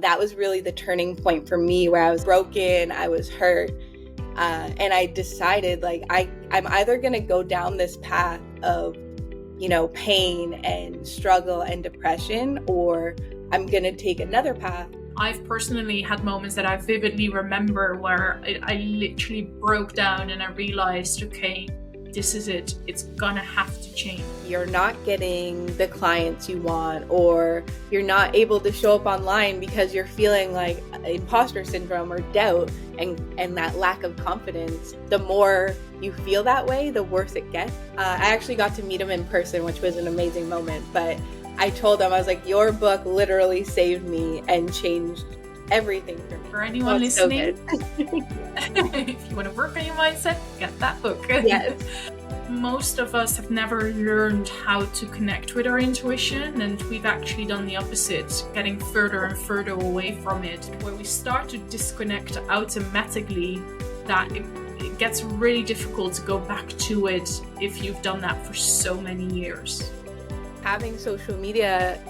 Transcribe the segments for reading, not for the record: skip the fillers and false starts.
That was really the turning point for me, where I was broken, I was hurt, and I decided I'm either going to go down this path of, pain and struggle and depression, or I'm going to take another path. I've personally had moments that I vividly remember where I literally broke down and I realized, okay, this is it. It's gonna have to change. You're not getting the clients you want, or you're not able to show up online because you're feeling like imposter syndrome or doubt and that lack of confidence. The more you feel that way, the worse it gets. I actually got to meet him in person, which was an amazing moment. But I told him, I was like, your book literally saved me and changed everything for me. For anyone listening, so if you want to work on your mindset, get that book. Yes. Most of us have never learned how to connect with our intuition, and we've actually done the opposite, getting further and further away from it. Where we start to disconnect automatically, that it gets really difficult to go back to it if you've done that for so many years. Having social media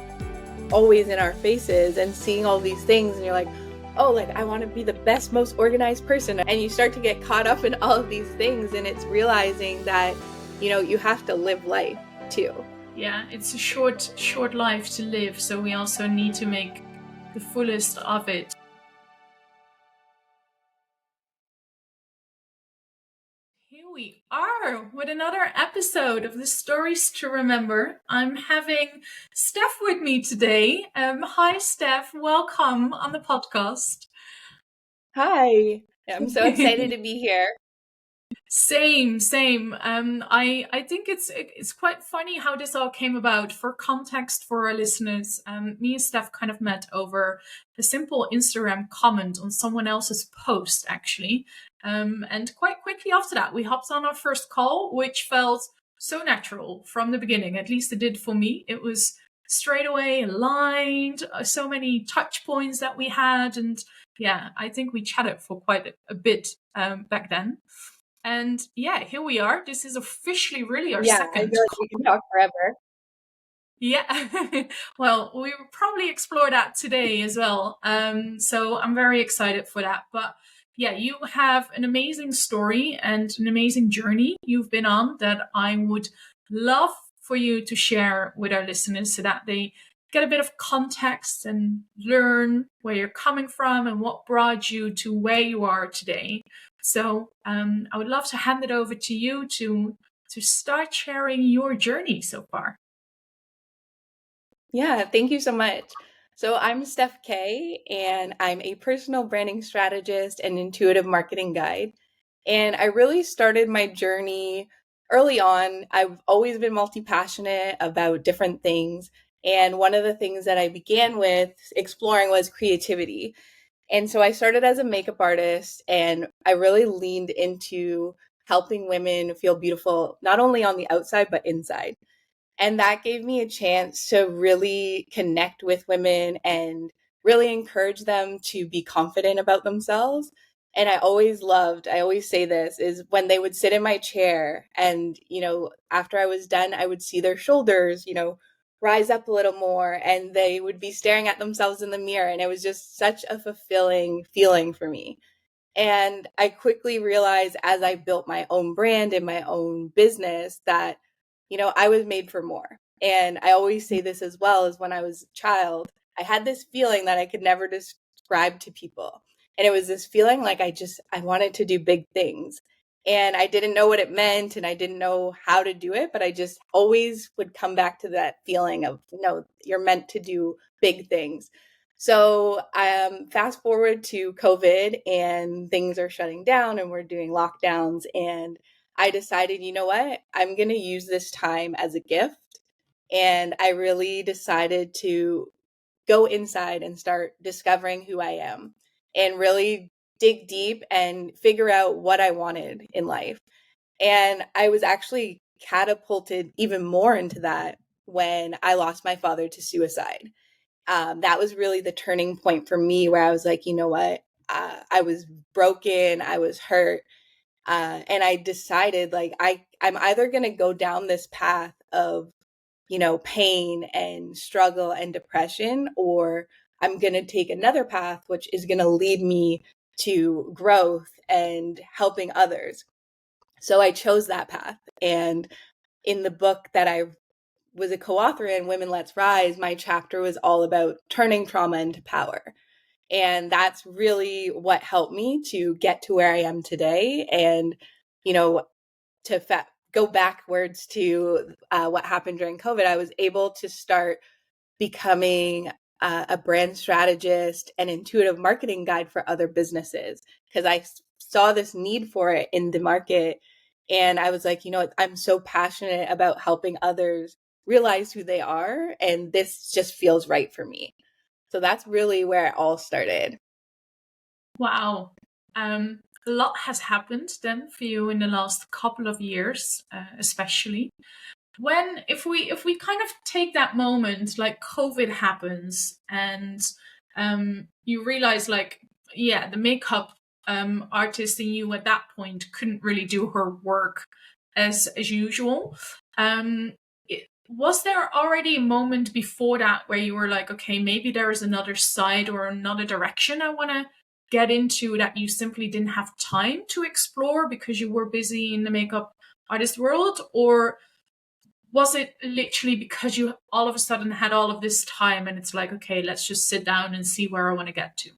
always in our faces and seeing all these things, and you're like, oh, I want to be the best, most organized person. And you start to get caught up in all of these things, and it's realizing that, you have to live life too. Yeah, it's a short life to live. So we also need to make the fullest of it. Here we are with another episode of the Stories to Remember. I'm having Steph with me today. Hi, Steph. Welcome on the podcast. Hi. I'm so excited to be here. Same. I think it's quite funny how this all came about. For context for our listeners, me and Steph kind of met over a simple Instagram comment on someone else's post, actually. And quite quickly after that, we hopped on our first call, which felt so natural from the beginning. At least it did for me. It was straight away aligned, so many touch points that we had. And yeah, I think we chatted for quite a bit back then. And yeah, here we are. This is officially really our second. I feel like we can talk forever. Yeah. Well, we will probably explore that today as well. So I'm very excited for that. But yeah, you have an amazing story and an amazing journey you've been on that I would love for you to share with our listeners, so that they get a bit of context and learn where you're coming from and what brought you to where you are today. So I would love to hand it over to you to start sharing your journey so far. Yeah, thank you so much. So I'm StephK, and I'm a personal branding strategist and intuitive marketing guide. And I really started my journey early on. I've always been multi-passionate about different things. And one of the things that I began with exploring was creativity. And so I started as a makeup artist, and I really leaned into helping women feel beautiful, not only on the outside, but inside. And that gave me a chance to really connect with women and really encourage them to be confident about themselves. And I always say this, is when they would sit in my chair and, after I was done, I would see their shoulders, rise up a little more, and they would be staring at themselves in the mirror. And it was just such a fulfilling feeling for me. And I quickly realized, as I built my own brand and my own business, that, I was made for more. And I always say this as well, as when I was a child, I had this feeling that I could never describe to people. And it was this feeling like I wanted to do big things. And I didn't know what it meant, and I didn't know how to do it, but I just always would come back to that feeling of, you're meant to do big things. So fast forward to COVID, and things are shutting down and we're doing lockdowns. And I decided, you know what, I'm going to use this time as a gift. And I really decided to go inside and start discovering who I am and really dig deep and figure out what I wanted in life. And I was actually catapulted even more into that when I lost my father to suicide. That was really the turning point for me, where I was like, you know what, I was broken, I was hurt. And I decided I'm either going to go down this path of, pain and struggle and depression, or I'm going to take another path, which is going to lead me to growth and helping others. So I chose that path. And in the book that I was a co-author in, Women Let's Rise, my chapter was all about turning trauma into power. And that's really what helped me to get to where I am today. And, you know, to go backwards to what happened during COVID, I was able to start becoming a brand strategist and intuitive marketing guide for other businesses because I saw this need for it in the market. And I was like, I'm so passionate about helping others realize who they are. And this just feels right for me. So that's really where it all started. Wow. A lot has happened then for you in the last couple of years, especially. If we kind of take that moment, like COVID happens, and you realize, like, yeah, the makeup artist in you at that point couldn't really do her work as usual. Was there already a moment before that where you were like, okay, maybe there is another side or another direction I want to get into that you simply didn't have time to explore because you were busy in the makeup artist world? Or was it literally because you all of a sudden had all of this time and it's like, okay, let's just sit down and see where I want to get to?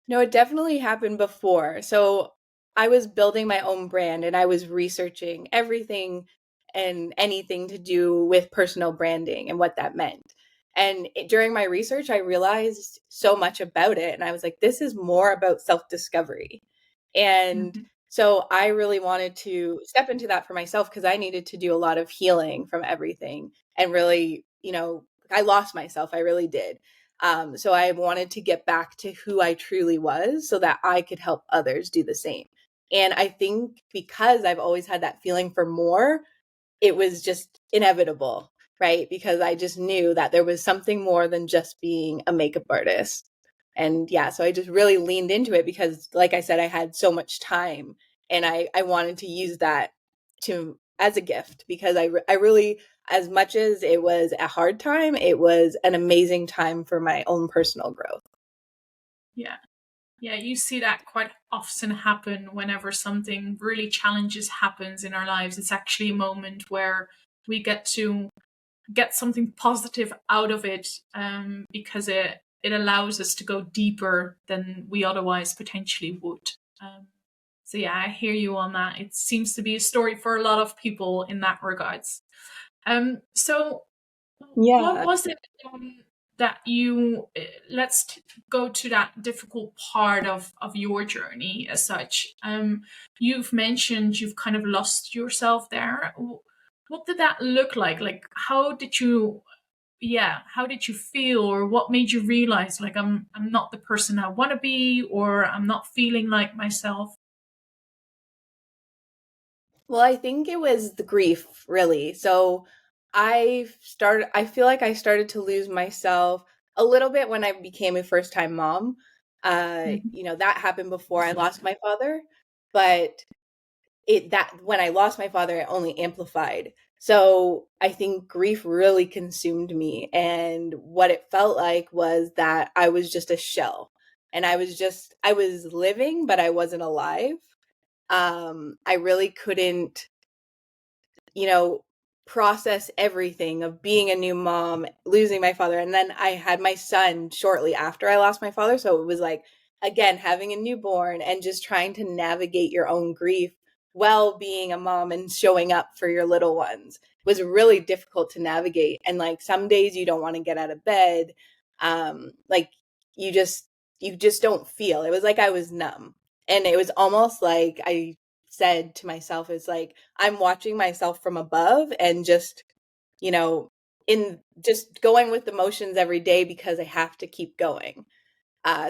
No, it definitely happened before. So I was building my own brand and I was researching everything and anything to do with personal branding and what that meant. And during my research, I realized so much about it. And I was like, this is more about self discovery. And Mm-hmm. so I really wanted to step into that for myself because I needed to do a lot of healing from everything and really, I lost myself. I really did. So I wanted to get back to who I truly was so that I could help others do the same. And I think because I've always had that feeling for more, it was just inevitable, right? Because I just knew that there was something more than just being a makeup artist. And yeah, so I just really leaned into it because, like I said, I had so much time and I wanted to use that to as a gift because I really, as much as it was a hard time, it was an amazing time for my own personal growth. Yeah. Yeah, you see that quite often happen whenever something really challenges happens in our lives. It's actually a moment where we get to get something positive out of it, because it allows us to go deeper than we otherwise potentially would. So yeah, I hear you on that. It seems to be a story for a lot of people in that regards. So what Yeah. was it, that you go to that difficult part of your journey as such? You've mentioned you've kind of lost yourself there. What did that look like? Like, how did you feel, or what made you realize, like, I'm not the person I want to be, or I'm not feeling like myself? Well, I think it was the grief, really. So I feel like I started to lose myself a little bit when I became a first time mom. Mhm. That happened before I lost my father, but that when I lost my father, it only amplified. So I think grief really consumed me. And what it felt like was that I was just a shell. And I was living, but I wasn't alive. I really couldn't, you know, process everything of being a new mom, losing my father. And then I had my son shortly after I lost my father. So it was like, again, having a newborn and just trying to navigate your own grief while being a mom and showing up for your little ones was really difficult to navigate. And like some days you don't want to get out of bed. Like you just don't feel. It was like I was numb. And it was almost like I said to myself, it's like I'm watching myself from above and just, you know, in just going with the motions every day because I have to keep going.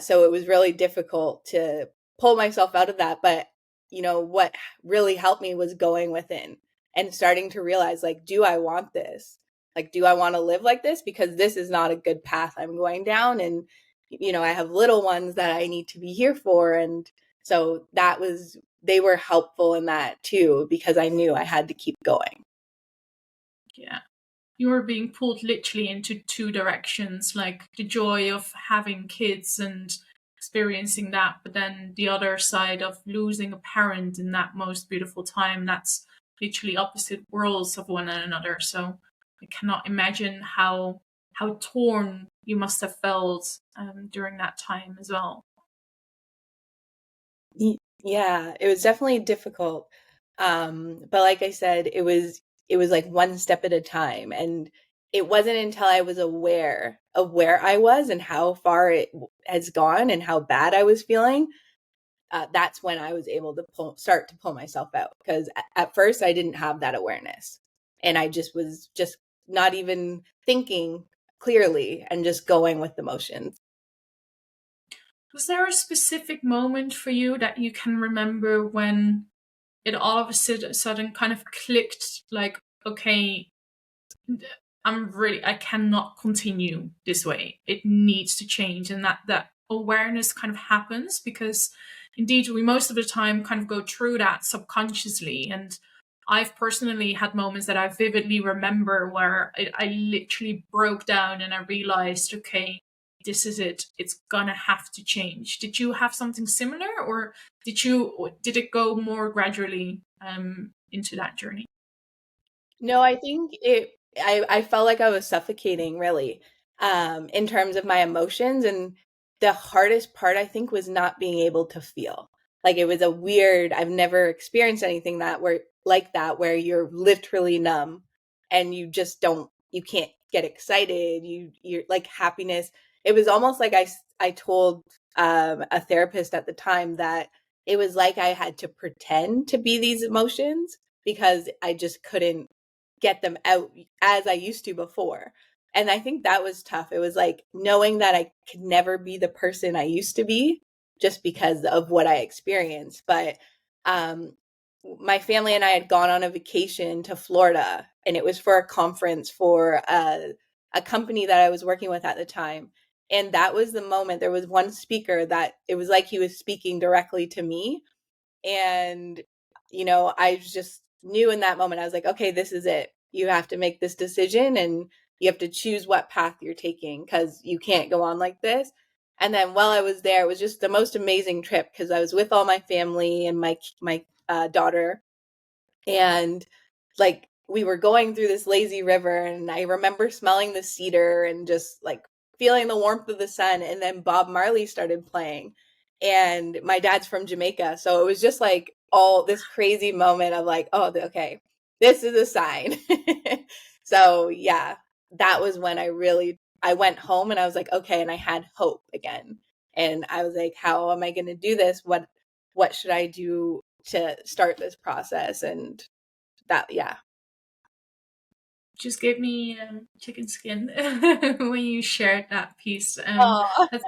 So it was really difficult to pull myself out of that. But, what really helped me was going within and starting to realize, like, do I want this? Like, do I want to live like this? Because this is not a good path I'm going down. And, I have little ones that I need to be here for. And so they were helpful in that too, because I knew I had to keep going. Yeah. you were being pulled literally into two directions, like the joy of having kids and experiencing that, but then the other side of losing a parent in that most beautiful time. That's literally opposite worlds of one another. So I cannot imagine how torn you must have felt during that time as well. Yeah, it was definitely difficult. But like I said, it was like one step at a time. And it wasn't until I was aware of where I was and how far has gone and how bad I was feeling, that's when I was able to start to pull myself out. Because at first I didn't have that awareness, and I just was just not even thinking clearly and just going with the motions. Was there a specific moment for you that you can remember when it all of a sudden kind of clicked, like, okay, I cannot continue this way. It needs to change. And that awareness kind of happens because indeed we most of the time kind of go through that subconsciously. And I've personally had moments that I vividly remember where I literally broke down and I realized, okay, this is it. It's gonna have to change. Did you have something similar, or did it go more gradually into that journey? No, I think I felt like I was suffocating really, in terms of my emotions. And the hardest part, I think, was not being able to feel. Like, it was a weird, I've never experienced anything that where like that, where you're literally numb and you just don't, you can't get excited. You're like happiness. It was almost like I told a therapist at the time that it was like I had to pretend to be these emotions because I just couldn't get them out as I used to before. And I think that was tough. It was like knowing that I could never be the person I used to be just because of what I experienced. But um, my family and I had gone on a vacation to Florida, and it was for a conference for a company that I was working with at the time. And that was the moment. There was one speaker that it was like he was speaking directly to me. And, I just knew in that moment, I was like, okay, this is it. You have to make this decision, and you have to choose what path you're taking because you can't go on like this. And then while I was there, it was just the most amazing trip because I was with all my family and my daughter, and like we were going through this lazy river, and I remember smelling the cedar and just like feeling the warmth of the sun. And then Bob Marley started playing, and my dad's from Jamaica, so it was just like all this crazy moment of like, oh, okay, this is a sign. So yeah, that was when I went home and I was like, okay, and I had hope again. And I was like, how am I going to do this? What should I do to start this process? And that, yeah. Just gave me chicken skin when you shared that piece. Oh, That's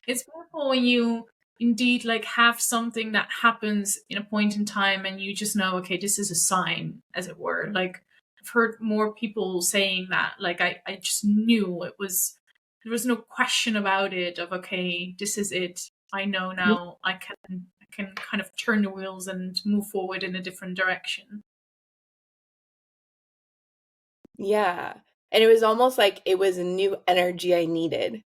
it's beautiful when you indeed like have something that happens in a point in time and you just know, okay, this is a sign, as it were. Like I've heard more people saying that. Like I just knew it was, there was no question about it of, okay, this is it. I know now I can kind of turn the wheels and move forward in a different direction. yeah. And it was almost like it was a new energy I needed.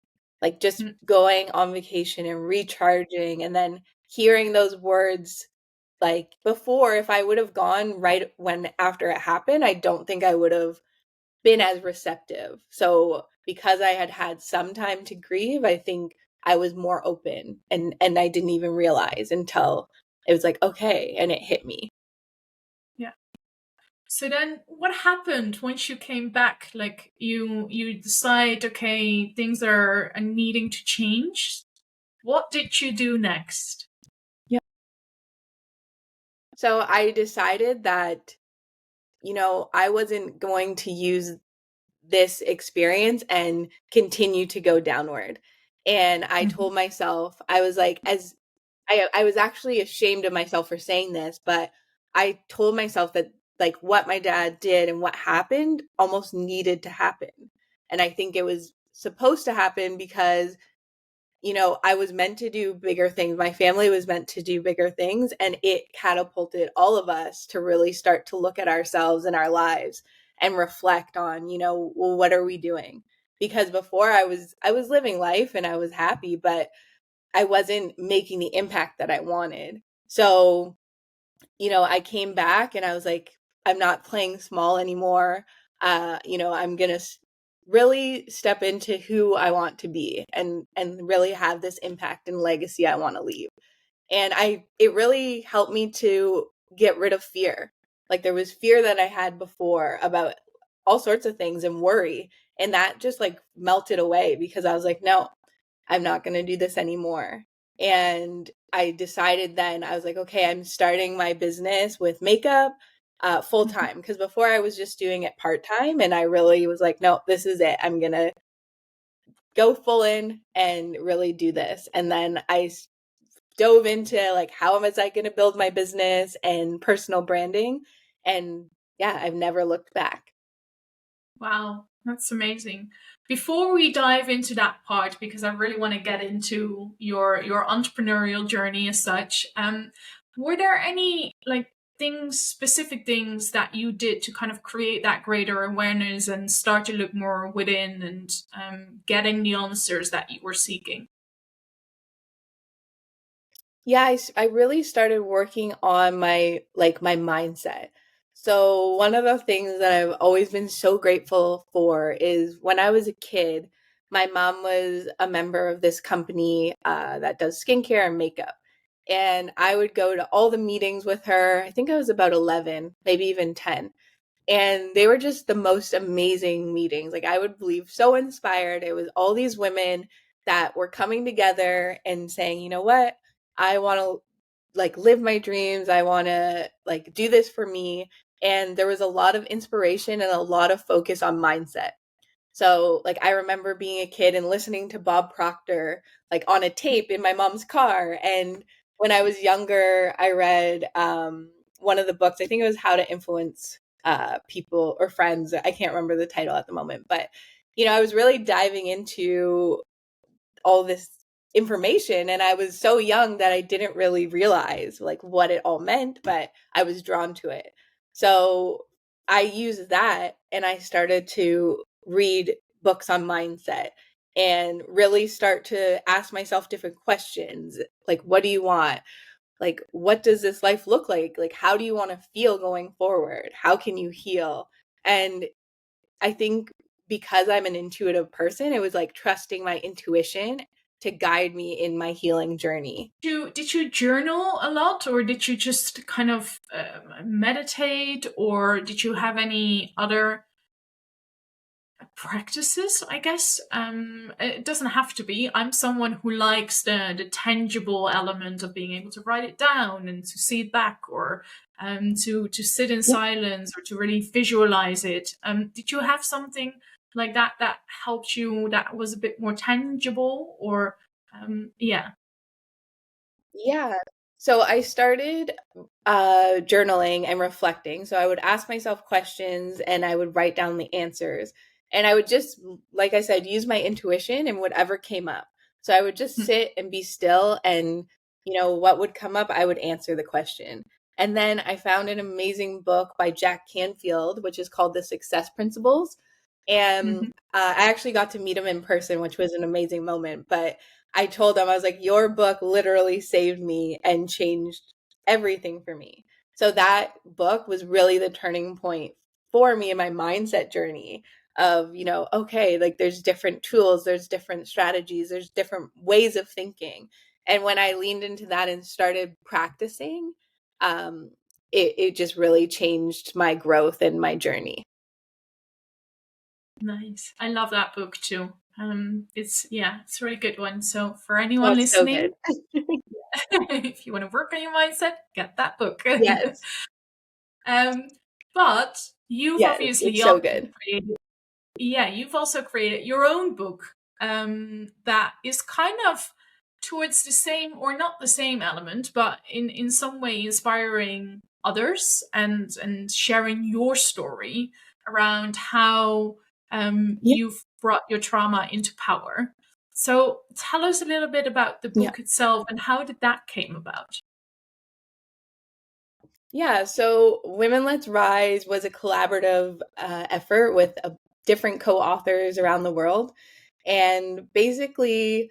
Like just Mm. going on vacation and recharging, and then hearing those words. Like before, if I would have gone right when after it happened, I don't think I would have been as receptive. So because I had had some time to grieve, I think I was more open, and I didn't even realize until it was like, okay, and it hit me. Yeah. So then what happened once you came back? Like you decide, okay, things are needing to change. What did you do next? Yeah. So I decided that, I wasn't going to use this experience and continue to go downward. And I Mhm. told myself, I was like, as I was actually ashamed of myself for saying this, but I told myself that like what my dad did and what happened almost needed to happen. And I think it was supposed to happen because, I was meant to do bigger things. My family was meant to do bigger things, and it catapulted all of us to really start to look at ourselves and our lives and reflect on, well, what are we doing? Because before I was living life and I was happy, but I wasn't making the impact that I wanted. So, I came back and I was like, I'm not playing small anymore. I'm going to really step into who I want to be and really have this impact and legacy I want to leave. And it really helped me to get rid of fear. Like there was fear that I had before about all sorts of things and worry, and that just like melted away because I was like, no, I'm not going to do this anymore. And I decided then, I was like, okay, I'm starting my business with makeup full Mhm. time. Because before I was just doing it part time. And I really was like, no, this is it. I'm going to go full in and really do this. And then I dove into like, how am I going to build my business and personal branding? And yeah, I've never looked back. Wow, that's amazing. Before we dive into that part, because I really want to get into your entrepreneurial journey as such, were there any like specific things that you did to kind of create that greater awareness and start to look more within and getting the answers that you were seeking? Yeah, I really started working on my mindset. So one of the things that I've always been so grateful for is when I was a kid, my mom was a member of this company that does skincare and makeup. And I would go to all the meetings with her. I think I was about 11, maybe even 10. And they were just the most amazing meetings. Like I would leave so inspired. It was all these women that were coming together and saying, you know what? I want to like live my dreams. I want to like do this for me. And there was a lot of inspiration and a lot of focus on mindset. So, like, I remember being a kid and listening to Bob Proctor, like, on a tape in my mom's car. And when I was younger, I read one of the books. I think it was How to Influence People or Friends. I can't remember the title at the moment. But, I was really diving into all this information, and I was so young that I didn't really realize like what it all meant, but I was drawn to it. So I used that and I started to read books on mindset and really start to ask myself different questions, like what do you want, like what does this life look like how do you want to feel going forward, how can you heal. And I think because I'm an intuitive person, it was like trusting my intuition to guide me in my healing journey. Did you journal a lot, or did you just kind of meditate, or did you have any other practices, I guess? It doesn't have to be. I'm someone who likes the tangible element of being able to write it down and to see it back, or to sit in silence, or to really visualize it. Did you have something like that that helped you, that was a bit more tangible, or yeah? Yeah. So I started journaling and reflecting. So I would ask myself questions and I would write down the answers. And I would just, like I said, use my intuition and whatever came up. So I would just sit and be still, and, what would come up, I would answer the question. And then I found an amazing book by Jack Canfield, which is called The Success Principles. And Mhm. I actually got to meet him in person, which was an amazing moment. But I told him, I was like, your book literally saved me and changed everything for me. So that book was really the turning point for me in my mindset journey of, okay, like there's different tools, there's different strategies, there's different ways of thinking. And when I leaned into that and started practicing, it just really changed my growth and my journey. Nice. I love that book too. It's a really good one. So for Oh, anyone it's so good. listening, if you want to work on your mindset, get that book. Yes. um, but you've Yes, obviously it's also so good. created, yeah, you've also created your own book that is kind of towards the same, or not the same element, but in some way inspiring others and sharing your story around how Yeah. you've brought your trauma into power. So tell us a little bit about the Yeah. book itself and how did that came about? Yeah, so Women Let's Rise was a collaborative effort with different co-authors around the world. And basically,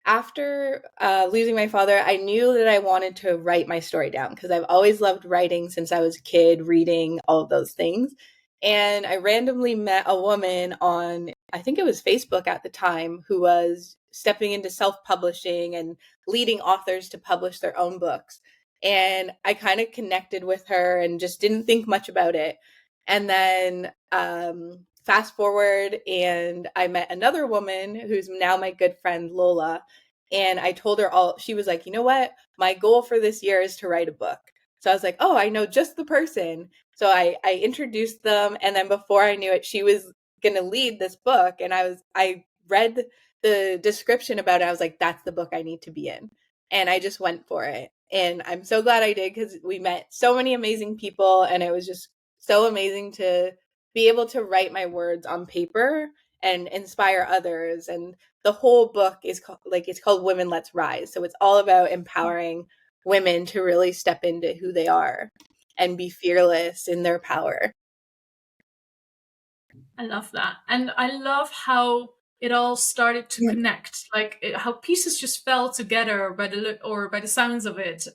after losing my father, I knew that I wanted to write my story down because I've always loved writing since I was a kid, reading, all of those things. And I randomly met a woman on, I think it was Facebook at the time, who was stepping into self publishing and leading authors to publish their own books. And I kind of connected with her and just didn't think much about it. And then fast forward, and I met another woman who's now my good friend, Lola. And I told her all, she was like, you know what? My goal for this year is to write a book. So I was like, oh, I know just the person. So I introduced them. And then before I knew it, she was going to lead this book. And I read the description about it. I was like, that's the book I need to be in. And I just went for it. And I'm so glad I did because we met so many amazing people. And it was just so amazing to be able to write my words on paper and inspire others. And the whole book is called, like, it's called Women Let's Rise. So it's all about empowering women to really step into who they are and be fearless in their power. I love that. And I love how it all started to Yeah. connect, like how pieces just fell together by the look or by the sounds of it.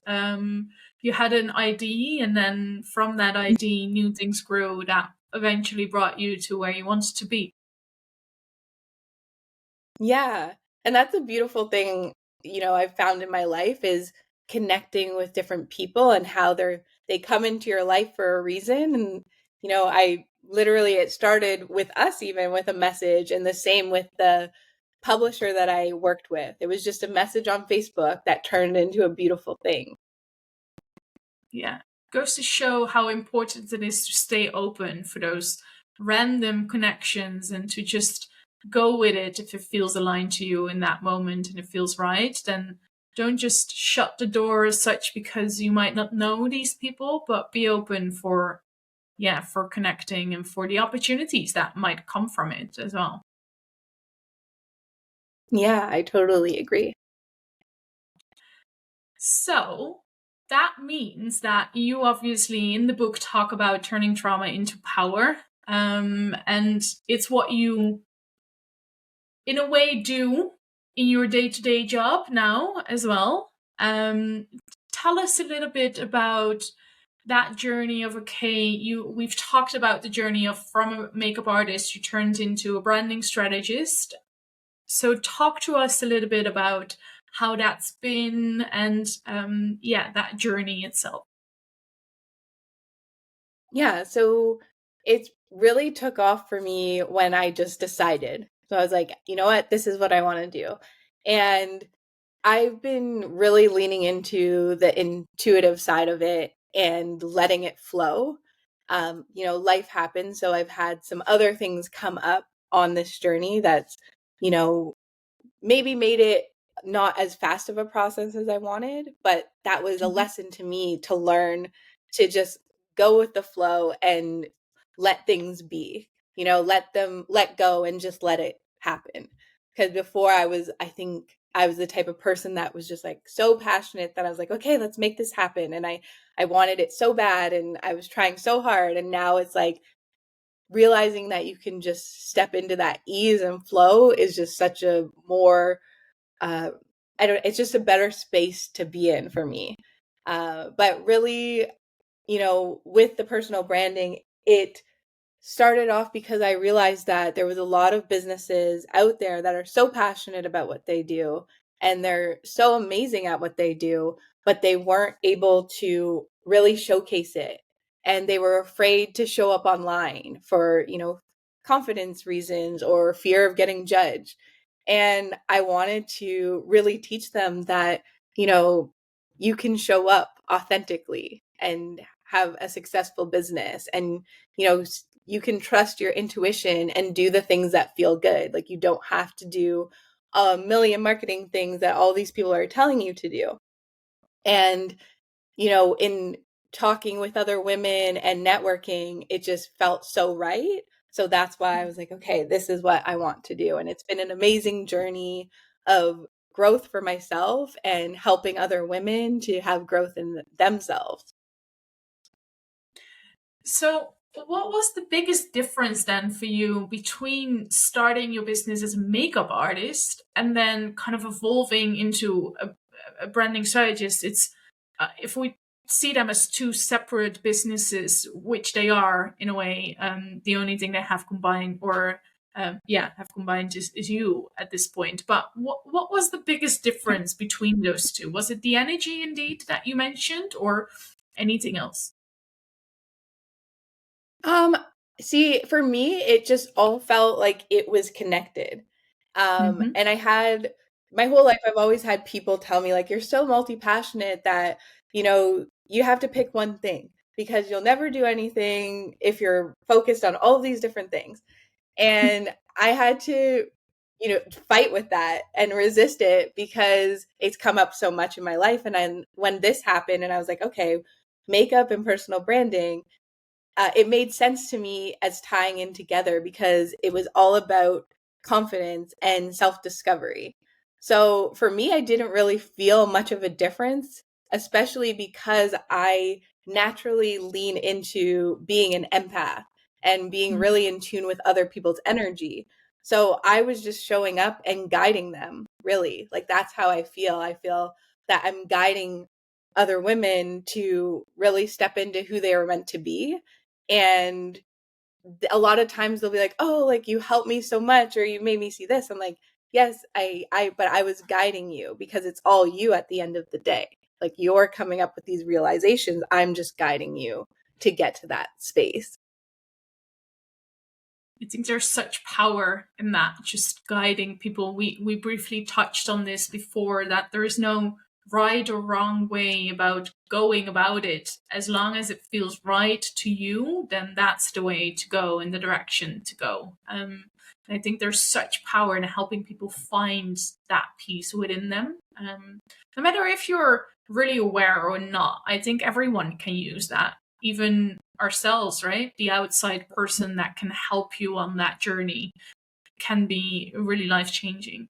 You had an ID, and then from that ID, new things grew that eventually brought you to where you wanted to be. Yeah. And that's a beautiful thing, I've found in my life is connecting with different people and how they come into your life for a reason. And, I literally, it started with us, even with a message, and the same with the publisher that I worked with. It was just a message on Facebook that turned into a beautiful thing. Yeah. Goes to show how important it is to stay open for those random connections and to just go with it if it feels aligned to you in that moment and it feels right. Then don't just shut the door as such because you might not know these people, but be open for, yeah, for connecting and for the opportunities that might come from it as well. Yeah, I totally agree. So that means that you obviously in the book talk about turning trauma into power. And it's what you, in a way, do in your day to day job now as well. Um, Tell us a little bit about that journey of okay, we've talked about the journey of from a makeup artist you turned into a branding strategist. So talk to us a little bit about how that's been and yeah, that journey itself. Yeah, so it really took off for me when I just decided. So I was like, you know what, this is what I want to do. And I've been really leaning into the intuitive side of it and letting it flow. Life happens. So I've had some other things come up on this journey that's, you know, maybe made it not as fast of a process as I wanted, but that was a Mhm. lesson to me to learn to just go with the flow and let things be. Let go and just let it happen. Because before I think I was the type of person that was just like so passionate that I was like, okay, let's make this happen. And I wanted it so bad and I was trying so hard. And now it's like realizing that you can just step into that ease and flow is just such a more uh, it's just a better space to be in for me. But really, with the personal branding, it started off because I realized that there was a lot of businesses out there that are so passionate about what they do and they're so amazing at what they do, but they weren't able to really showcase it. And they were afraid to show up online for, confidence reasons or fear of getting judged. And I wanted to really teach them that, you know, you can show up authentically and have a successful business and you can trust your intuition and do the things that feel good. Like you don't have to do a million marketing things that all these people are telling you to do. And, in talking with other women and networking, it just felt so right. So that's why I was like, okay, this is what I want to do. And it's been an amazing journey of growth for myself and helping other women to have growth in themselves. So, what was the biggest difference then for you between starting your business as a makeup artist and then kind of evolving into a branding strategist? It's if we see them as two separate businesses, which they are in a way, the only thing they have combined, or have combined is you at this point. But what was the biggest difference between those two? Was it the energy indeed that you mentioned, or anything else? Um, See, for me, it just all felt like it was connected. Hmm. And I had my whole life, I've always had people tell me, like, you're so multi-passionate that, you have to pick one thing because you'll never do anything if you're focused on all of these different things. And I had to, fight with that and resist it because it's come up so much in my life. And then when this happened, and I was like, okay, makeup and personal branding, it made sense to me as tying in together because it was all about confidence and self discovery. So for me, I didn't really feel much of a difference, especially because I naturally lean into being an empath and being really in tune with other people's energy. So I was just showing up and guiding them, really. Like that's how I feel. I feel that I'm guiding other women to really step into who they are meant to be. And a lot of times they'll be like, oh, like you helped me so much or you made me see this. I'm like, yes, but I was guiding you because it's all you at the end of the day. Like you're coming up with these realizations, I'm just guiding you to get to that space. I think there's such power in that, just guiding people. We briefly touched on this before, that there is no right or wrong way about going about it. As long as it feels right to you, then that's the way to go, in the direction to go. And I think there's such power in helping people find that peace within them. No matter if you're really aware or not, I think everyone can use that, even ourselves, right? The outside person that can help you on that journey can be really life changing.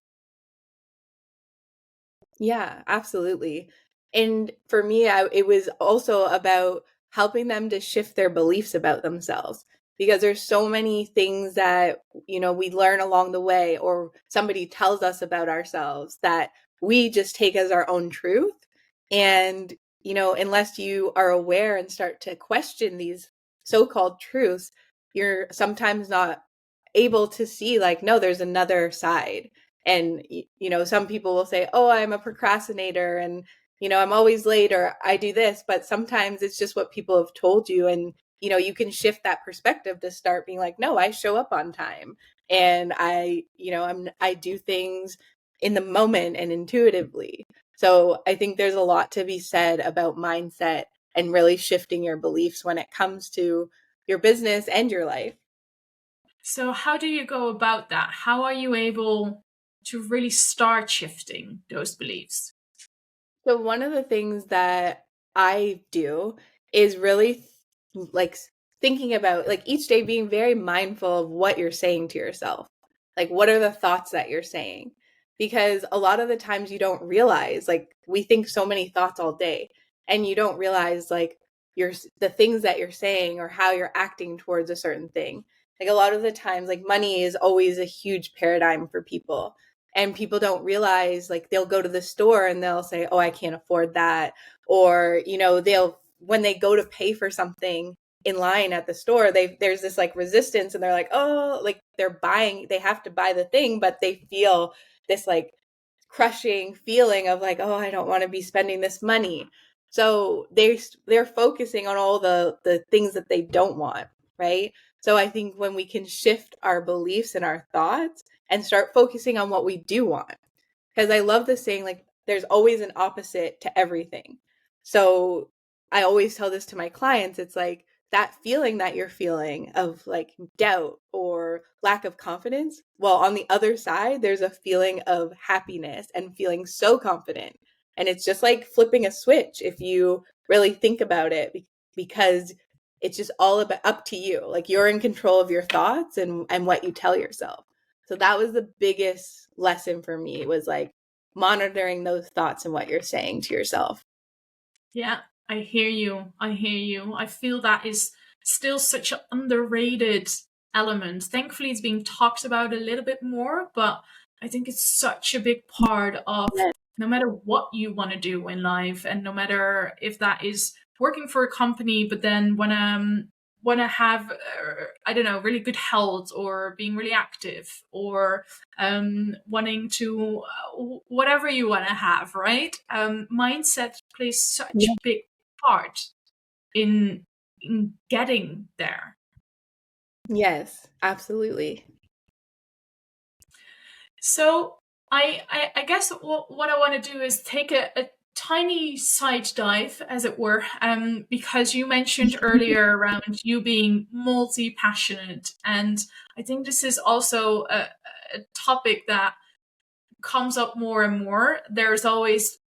Yeah, absolutely. And for me, it was also about helping them to shift their beliefs about themselves because there's so many things that, we learn along the way or somebody tells us about ourselves that we just take as our own truth. And, unless you are aware and start to question these so-called truths, you're sometimes not able to see like, no, there's another side. And some people will say, oh, I'm a procrastinator and I'm always late or I do this, but sometimes it's just what people have told you. And you can shift that perspective to start being like, no, I show up on time and I do things in the moment and intuitively. So I think there's a lot to be said about mindset and really shifting your beliefs when it comes to your business and your life. So, how do you go about that? How are you able to really start shifting those beliefs? So one of the things that I do is really like thinking about like each day being very mindful of what you're saying to yourself. Like what are the thoughts that you're saying? Because a lot of the times you don't realize like we think so many thoughts all day and you don't realize like the things that you're saying or how you're acting towards a certain thing. Like a lot of the times like money is always a huge paradigm for people and people don't realize like they'll go to the store and they'll say, oh, I can't afford that, or they'll when they go to pay for something in line at the store, there's this like resistance and they're like, oh, like they have to buy the thing, but they feel this like crushing feeling of like, oh, I don't want to be spending this money. So they're focusing on all the things that they don't want, right? So I think when we can shift our beliefs and our thoughts and start focusing on what we do want, because I love the saying like there's always an opposite to everything. So I always tell this to my clients. It's like that feeling that you're feeling of like doubt or lack of confidence. Well, on the other side, there's a feeling of happiness and feeling so confident. And it's just like flipping a switch if you really think about it, because it's just all about up to you. Like you're in control of your thoughts and what you tell yourself. So that was the biggest lesson for me was like monitoring those thoughts and what you're saying to yourself. Yeah, I hear you. I hear you. I feel that is still such an underrated element. Thankfully, it's being talked about a little bit more, but I think it's such a big part of Yeah. no matter what you want to do in life, and no matter if that is working for a company, but then want to have I don't know, really good health, or being really active, or wanting to whatever you want to have, right? Mindset plays such a big part in getting there. Yes, absolutely. So I guess what I want to do is take a tiny side dive, as it were, because you mentioned earlier around you being multi-passionate, and I think this is also a topic that comes up more and more. There's always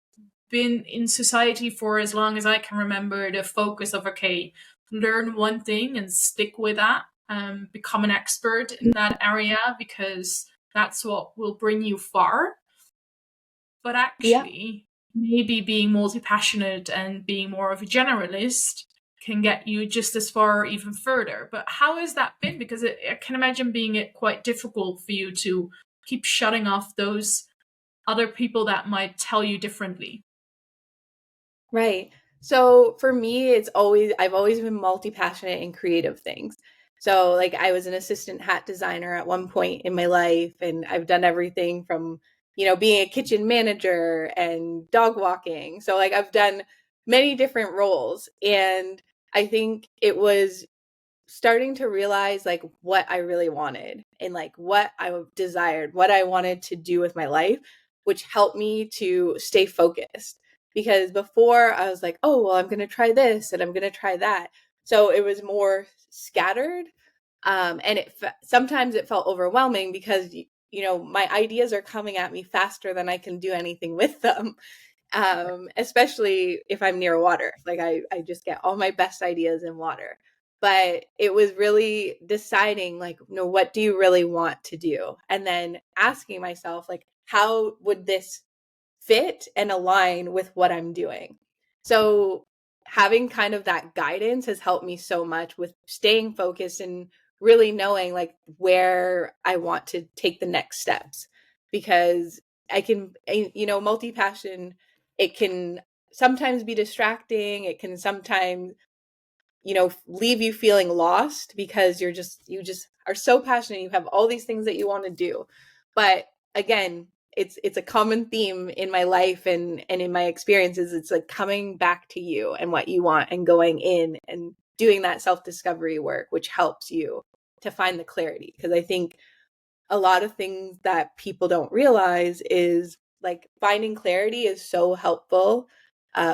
been in society for as long as I can remember the focus of, okay, learn one thing and stick with that, become an expert in that area, because that's what will bring you far. But Yeah. actually, maybe being multi passionate and being more of a generalist can get you just as far or even further. But how has that been? Because I can imagine being it quite difficult for you to keep shutting off those other people that might tell you differently. Right. So for me, I've always been multi-passionate in creative things. So like I was an assistant hat designer at one point in my life, and I've done everything from, being a kitchen manager and dog walking. So like I've done many different roles. And I think it was starting to realize like what I really wanted and like what I desired, what I wanted to do with my life, which helped me to stay focused. Because before I was like, oh, well, I'm going to try this and I'm going to try that. So it was more scattered. And sometimes it felt overwhelming because, my ideas are coming at me faster than I can do anything with them. Especially if I'm near water. Like I just get all my best ideas in water. But it was really deciding, like, what do you really want to do? And then asking myself, like, how would this fit and align with what I'm doing? So having kind of that guidance has helped me so much with staying focused and really knowing like where I want to take the next steps, because I can, multi-passion, it can sometimes be distracting. It can sometimes, leave you feeling lost because you just are so passionate. You have all these things that you want to do. But again, it's a common theme in my life and in my experiences. It's like coming back to you and what you want and going in and doing that self-discovery work, which helps you to find the clarity. Because I think a lot of things that people don't realize is like finding clarity is so helpful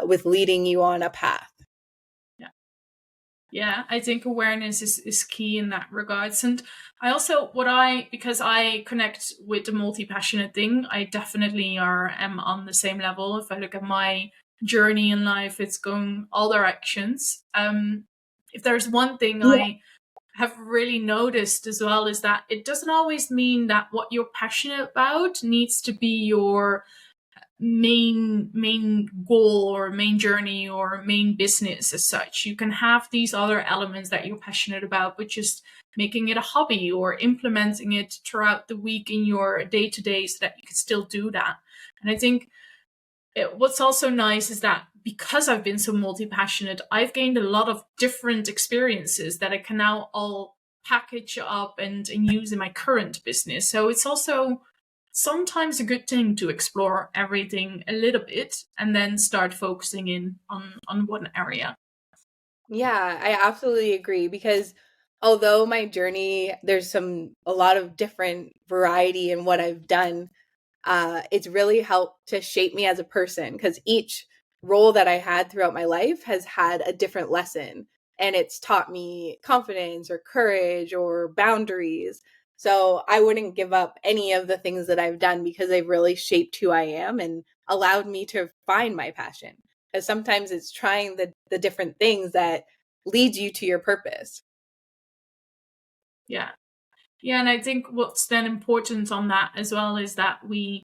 with leading you on a path. Yeah. Yeah, I think awareness is key in that regards. And I also, because I connect with the multi-passionate thing, I definitely am on the same level. If I look at my journey in life, it's going all directions. If there's one thing Yeah. I have really noticed as well, is that it doesn't always mean that what you're passionate about needs to be your main goal or main journey or main business as such. You can have these other elements that you're passionate about, but just making it a hobby or implementing it throughout the week in your day-to-day so that you can still do that. And I think what's also nice is that because I've been so multi-passionate, I've gained a lot of different experiences that I can now all package up and use in my current business. So it's also sometimes a good thing to explore everything a little bit and then start focusing in on one area. Yeah, I absolutely agree, because although my journey, there's a lot of different variety in what I've done, it's really helped to shape me as a person, because each role that I had throughout my life has had a different lesson, and it's taught me confidence or courage or boundaries. So I wouldn't give up any of the things that I've done because they've really shaped who I am and allowed me to find my passion. Because sometimes it's trying the different things that leads you to your purpose. Yeah. Yeah, and I think what's then important on that as well is that we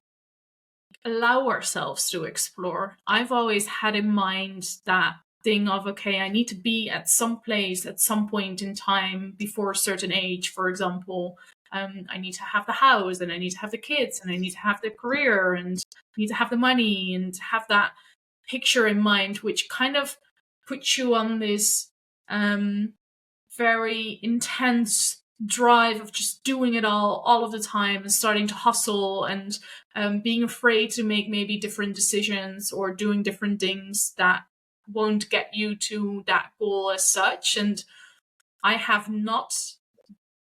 allow ourselves to explore. I've always had in mind that thing of, okay, I need to be at some place at some point in time before a certain age, for example. I need to have the house, and I need to have the kids, and I need to have the career, and I need to have the money, and have that picture in mind, which kind of puts you on this very intense drive of just doing it all of the time, and starting to hustle, and being afraid to make maybe different decisions or doing different things that won't get you to that goal as such. And I have not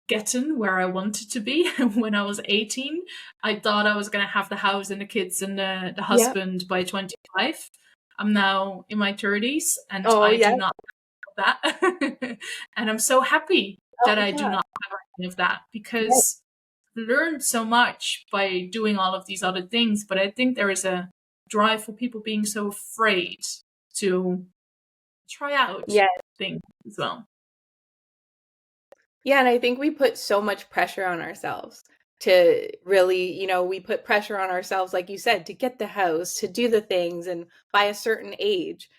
gotten where I wanted to be when I was 18. I thought I was going to have the house and the kids and the Yeah. husband by 25. I'm now in my 30s, and Oh, I yeah. do not have that. And I'm so happy Oh, that I do yeah. not have any of that, Right. because I learned so much by doing all of these other things. But I think there is a drive for people being so afraid to try out Yeah. things as well. Yeah, and I think we put so much pressure on ourselves to really, we put pressure on ourselves, like you said, to get the house, to do the things, and by a certain age,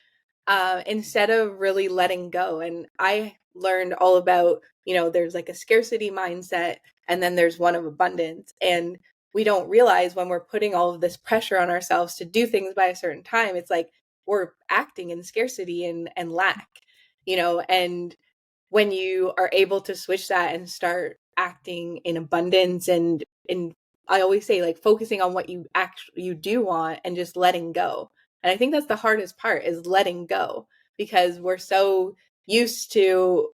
instead of really letting go. And I learned all about, there's like a scarcity mindset, and then there's one of abundance. And we don't realize when we're putting all of this pressure on ourselves to do things by a certain time, it's like we're acting in scarcity and lack, and when you are able to switch that and start acting in abundance and in I always say, like, focusing on what you do want and just letting go. And I think that's the hardest part, is letting go, because we're so used to,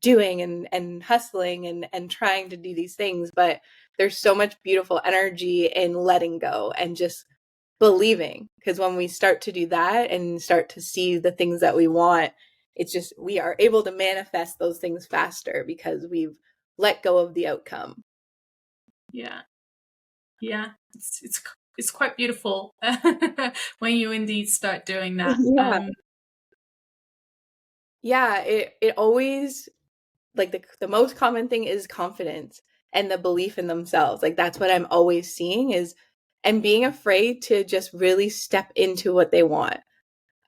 doing and hustling and trying to do these things, but there's so much beautiful energy in letting go and just believing, because when we start to do that and start to see the things that we want, it's just we are able to manifest those things faster because we've let go of the outcome. Yeah, yeah, it's quite beautiful when you indeed start doing that. Yeah. Yeah, it always, like, the most common thing is confidence and the belief in themselves. Like, that's what I'm always seeing, is and being afraid to just really step into what they want.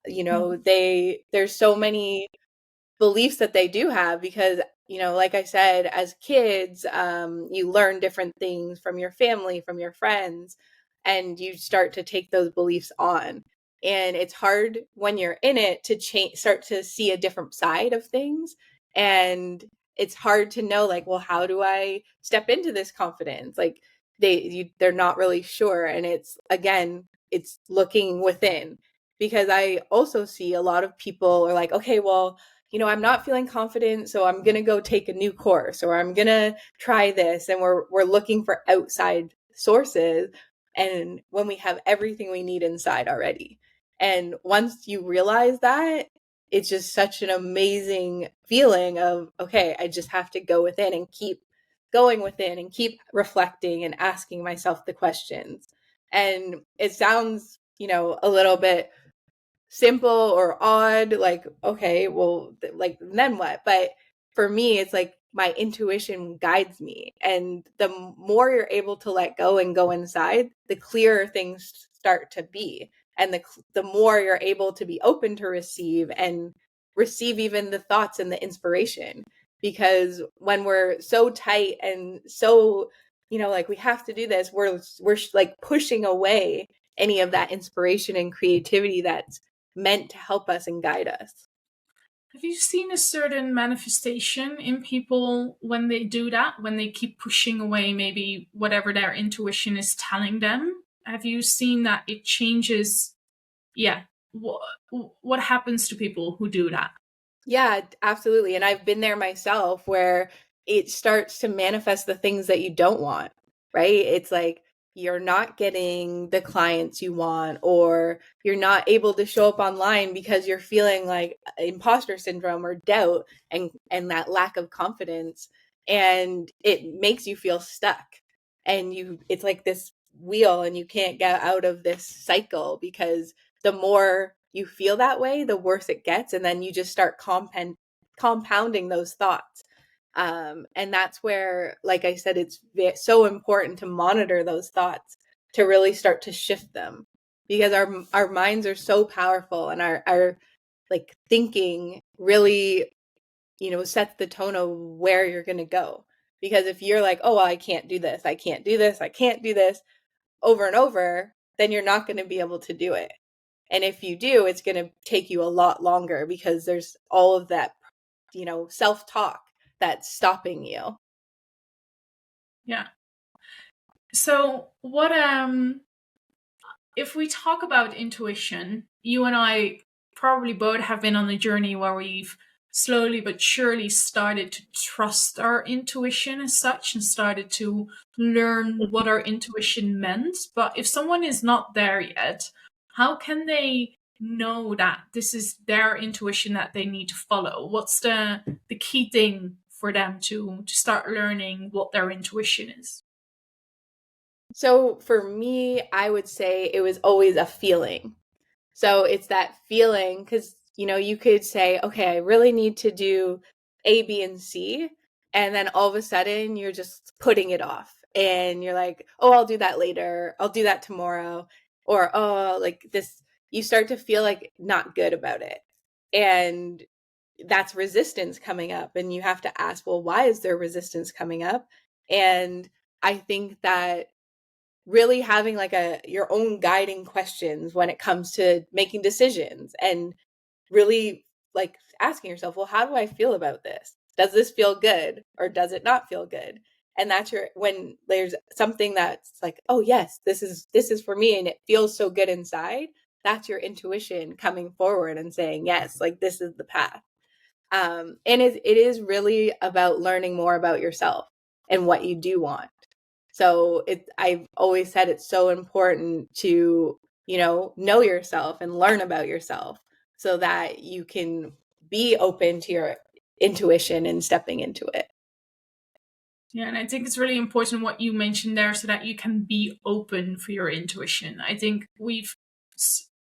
There's so many beliefs that they do have, because like I said, as kids, you learn different things from your family, from your friends, and you start to take those beliefs on, and it's hard when you're in it to start to see a different side of things. And it's hard to know, like, well, how do I step into this confidence? Like, they're not really sure, and it's looking within, because I also see a lot of people are like, okay, well, I'm not feeling confident, so I'm going to go take a new course, or I'm going to try this. And we're looking for outside sources. And when we have everything we need inside already. And once you realize that, it's just such an amazing feeling of, okay, I just have to go within and keep going within and keep reflecting and asking myself the questions. And it sounds, a little bit simple or odd, like, okay, well, like, then what? But for me, it's like my intuition guides me, and the more you're able to let go and go inside, the clearer things start to be, and the more you're able to be open to receive even the thoughts and the inspiration. Because when we're so tight and so, like, we have to do this, we're like pushing away any of that inspiration and creativity that's meant to help us and guide us. Have you seen a certain manifestation in people when they do that, when they keep pushing away maybe whatever their intuition is telling them? Have you seen that it changes? Yeah. What happens to people who do that? Yeah, absolutely. And I've been there myself, where it starts to manifest the things that you don't want, right? It's like you're not getting the clients you want, or you're not able to show up online because you're feeling like imposter syndrome or doubt and that lack of confidence, and it makes you feel stuck. And it's like this wheel, and you can't get out of this cycle, because the more you feel that way, the worse it gets. And then you just start compounding those thoughts. And that's where, like I said, it's so important to monitor those thoughts, to really start to shift them, because our minds are so powerful, and our like thinking really, sets the tone of where you're going to go. Because if you're like, oh, well, I can't do this, I can't do this, I can't do this over and over, then you're not going to be able to do it. And if you do, it's going to take you a lot longer because there's all of that, self-talk that's stopping you. Yeah. So what if we talk about intuition, you and I probably both have been on a journey where we've slowly but surely started to trust our intuition as such and started to learn what our intuition meant. But if someone is not there yet, how can they know that this is their intuition that they need to follow? What's the key thing for them to start learning what their intuition is? So for me, I would say it was always a feeling. So it's that feeling because, you could say, okay, I really need to do A, B, and C. And then all of a sudden you're just putting it off and you're like, oh, I'll do that later. I'll do that tomorrow. Or, oh, like this, you start to feel like not good about it. And that's resistance coming up. And you have to ask, well, why is there resistance coming up? And I think that really having like your own guiding questions when it comes to making decisions and really like asking yourself, well, how do I feel about this? Does this feel good or does it not feel good? And that's when there's something that's like, oh yes, this is for me and it feels so good inside. That's your intuition coming forward and saying, yes, like this is the path. And it is really about learning more about yourself and what you do want. So I've always said it's so important to, know yourself and learn about yourself so that you can be open to your intuition and stepping into it. Yeah, and I think it's really important what you mentioned there so that you can be open for your intuition. I think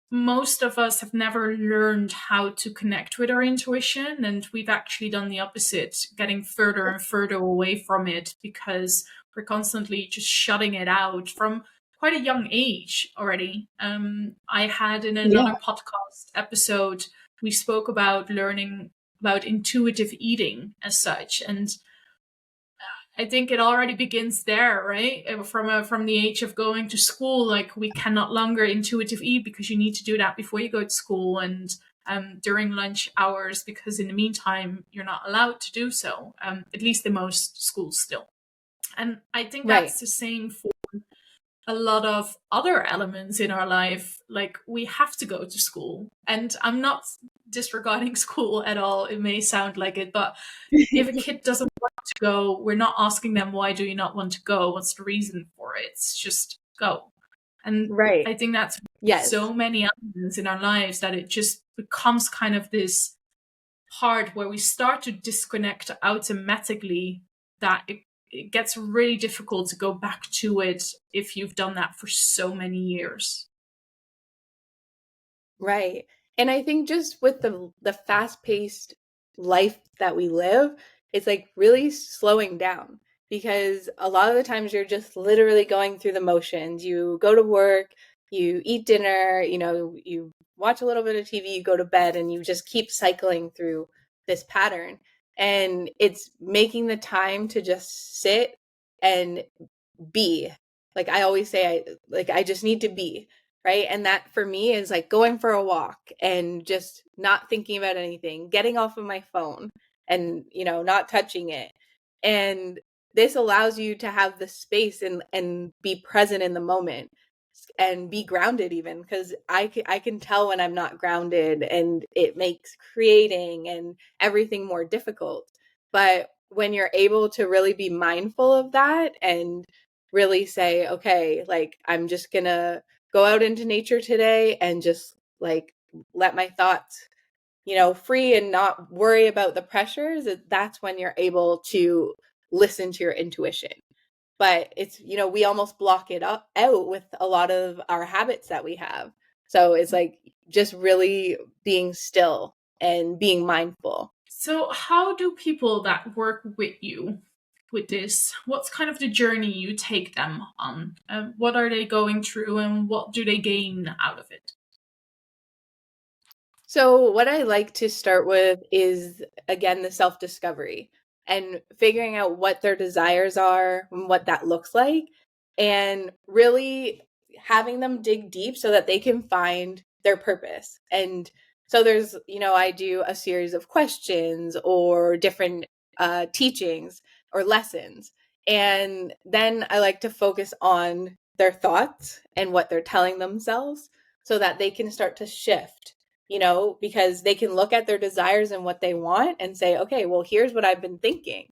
most of us have never learned how to connect with our intuition, and we've actually done the opposite, getting further and further away from it because we're constantly just shutting it out from quite a young age already. I had in Yeah. another podcast episode, we spoke about learning about intuitive eating as such, and I think it already begins there, right? From the age of going to school, like we can no longer intuitive eat because you need to do that before you go to school and during lunch hours because in the meantime you're not allowed to do so. At least in most schools still, and I think Right. that's the same for a lot of other elements in our life. Like we have to go to school, and I'm not disregarding school at all. It may sound like it, but if a kid doesn't want to go, we're not asking them, why do you not want to go? What's the reason for it? It's just go. And Right. I think that's Yes. so many elements in our lives that it just becomes kind of this part where we start to disconnect automatically that it gets really difficult to go back to it if you've done that for so many years. Right. And I think just with the fast-paced life that we live, it's like really slowing down because a lot of the times you're just literally going through the motions. You go to work, you eat dinner, you watch a little bit of TV, you go to bed, and you just keep cycling through this pattern. And it's making the time to just sit and be. Like I always say, I just need to be, right? And that for me is like going for a walk and just not thinking about anything, getting off of my phone and, not touching it. And this allows you to have the space and be present in the moment and be grounded even because I can tell when I'm not grounded and it makes creating and everything more difficult. But when you're able to really be mindful of that and really say, okay, like I'm just gonna go out into nature today and just like let my thoughts, free and not worry about the pressures, that's when you're able to listen to your intuition. But it's, we almost block it out with a lot of our habits that we have. So it's like just really being still and being mindful. So, how do people that work with you with this, what's kind of the journey you take them on? What are they going through and what do they gain out of it? So, what I like to start with is, again, the self discovery and figuring out what their desires are and what that looks like, and really having them dig deep so that they can find their purpose. And so, I do a series of questions or different teachings or lessons. And then I like to focus on their thoughts and what they're telling themselves so that they can start to shift, because they can look at their desires and what they want and say, okay, well, here's what I've been thinking.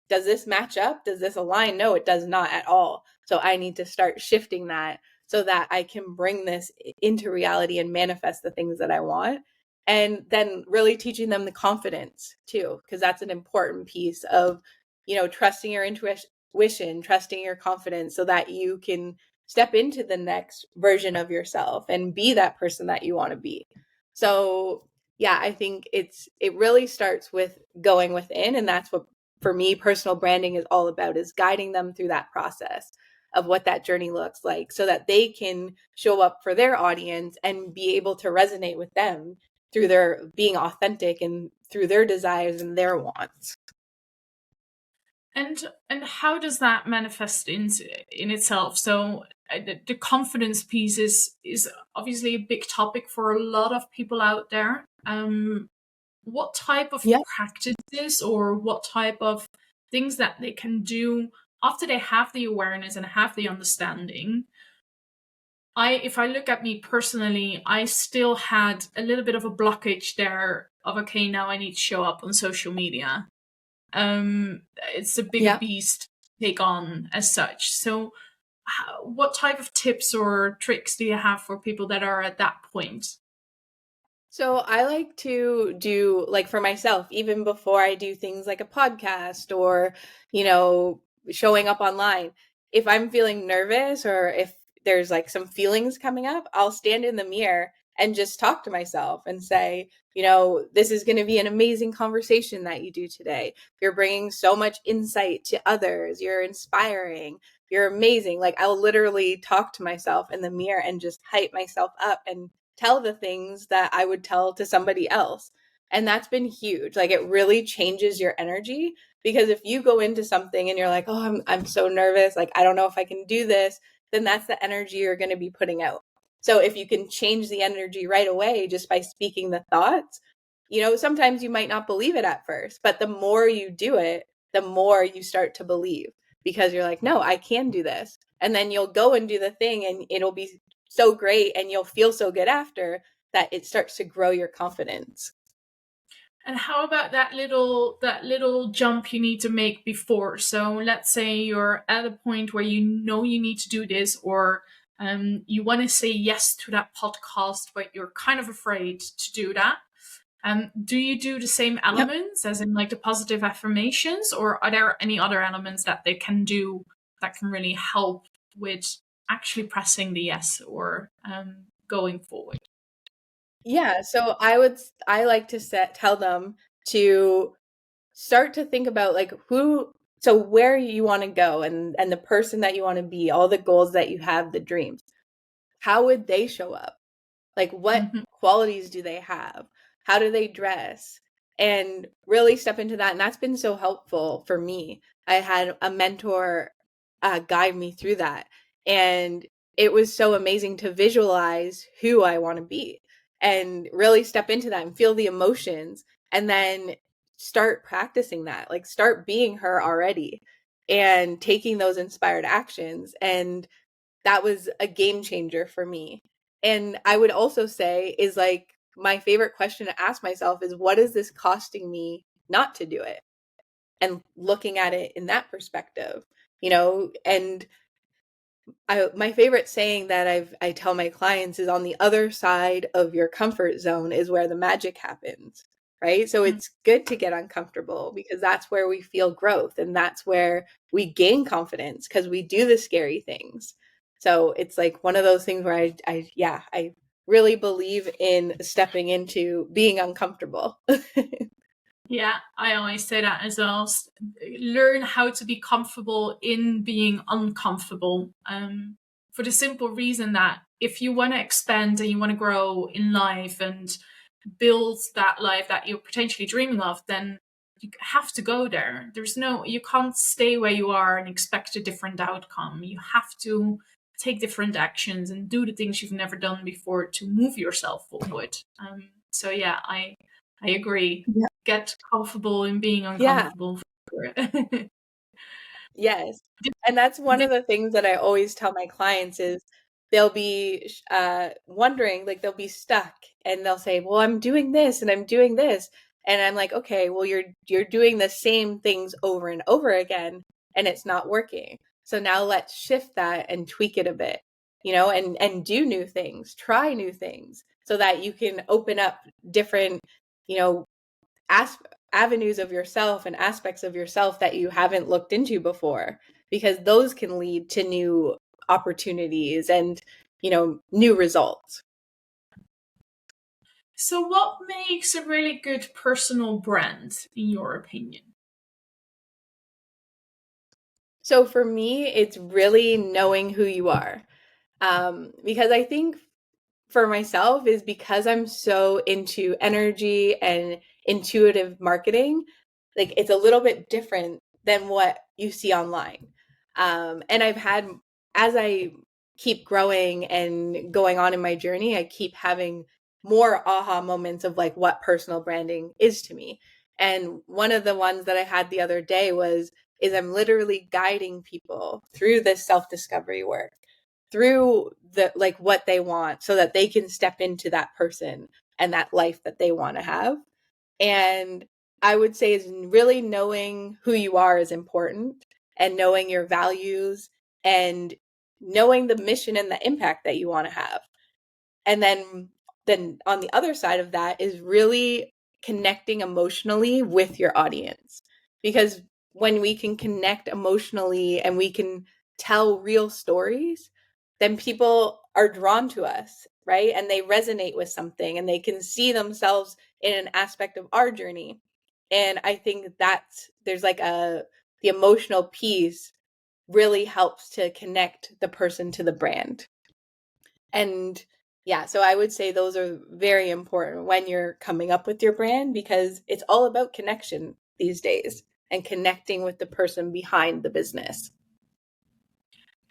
Does this match up? Does this align? No, it does not at all. So I need to start shifting that so that I can bring this into reality and manifest the things that I want. And then really teaching them the confidence too, because that's an important piece of, trusting your intuition, trusting your confidence so that you can step into the next version of yourself and be that person that you want to be. So, yeah, I think it really starts with going within, and that's what, for me, personal branding is all about, is guiding them through that process of what that journey looks like so that they can show up for their audience and be able to resonate with them through their being authentic and through their desires and their wants. And how does that manifest in itself? So the confidence piece is obviously a big topic for a lot of people out there. What type of Yeah. practices or what type of things that they can do after they have the awareness and have the understanding? If I look at me personally, I still had a little bit of a blockage there of, okay, now I need to show up on social media. It's a big Yeah. beast to take on as such. So what type of tips or tricks do you have for people that are at that point? So I like to do, like, for myself, even before I do things like a podcast or, showing up online. If I'm feeling nervous or if there's like some feelings coming up, I'll stand in the mirror and just talk to myself and say, this is going to be an amazing conversation that you do today. You're bringing so much insight to others. You're inspiring. You're amazing. Like, I'll literally talk to myself in the mirror and just hype myself up and tell the things that I would tell to somebody else. And that's been huge. Like, it really changes your energy, because if you go into something and you're like, "Oh, I'm so nervous, like I don't know if I can do this," then that's the energy you're going to be putting out. So if you can change the energy right away just by speaking the thoughts, sometimes you might not believe it at first, but the more you do it, the more you start to believe, because you're like, "No, I can do this." And then you'll go and do the thing and it'll be so great and you'll feel so good after that it starts to grow your confidence. And how about that little jump you need to make before? So let's say you're at a point where you know you need to do this, or you want to say yes to that podcast, but you're kind of afraid to do that. Do you do the same Yep. elements as in like the positive affirmations, or are there any other elements that they can do that can really help with actually pressing the yes or going forward? Yeah, so I like to tell them to start to think about, like, where you want to go and the person that you want to be, all the goals that you have, the dreams. How would they show up? Like, what Mhm. qualities do they have? How do they dress? And really step into that. And that's been so helpful for me. I had a mentor guide me through that. And it was so amazing to visualize who I want to be and really step into that and feel the emotions, and then start practicing that. Like, start being her already and taking those inspired actions. And that was a game changer for me. And I would also say, is like, my favorite question to ask myself is, what is this costing me not to do it? And looking at it in that perspective, and my favorite saying that I tell my clients is, on the other side of your comfort zone is where the magic happens, right? So it's good to get uncomfortable, because that's where we feel growth and that's where we gain confidence, because we do the scary things. So it's like one of those things where I really believe in stepping into being uncomfortable. Yeah, I always say that as well. Learn how to be comfortable in being uncomfortable. For the simple reason that if you want to expand and you want to grow in life and build that life that you're potentially dreaming of, then you have to go there. You can't stay where you are and expect a different outcome. You have to take different actions and do the things you've never done before to move yourself forward. So yeah, I agree. Yeah. Get comfortable in being Yeah. uncomfortable. Yes. And that's one of the things that I always tell my clients is they'll be wondering, like they'll be stuck and they'll say, "Well, I'm doing this and I'm doing this." And I'm like, "Okay, well you're doing the same things over and over again and it's not working. So now let's shift that and tweak it a bit, and do new things, try new things so that you can open up different, you know, as- avenues of yourself and aspects of yourself that you haven't looked into before, because those can lead to new opportunities and new results." So what makes a really good personal brand, in your opinion? So for me, it's really knowing who you are, because I think for myself is because I'm so into energy and intuitive marketing, like it's a little bit different than what you see online. And I've had, as I keep growing and going on in my journey, I keep having more aha moments of like what personal branding is to me. And one of the ones that I had the other day is I'm literally guiding people through this self-discovery work, through the like what they want so that they can step into that person and that life that they want to have. And I would say is really knowing who you are is important, and knowing your values, and knowing the mission and the impact that you want to have. And then on the other side of that is really connecting emotionally with your audience, because when we can connect emotionally and we can tell real stories, then people are drawn to us, right? And they resonate with something and they can see themselves in an aspect of our journey. And I think that's there's like the emotional piece really helps to connect the person to the brand. And yeah, so I would say those are very important when you're coming up with your brand, because it's all about connection these days and connecting with the person behind the business.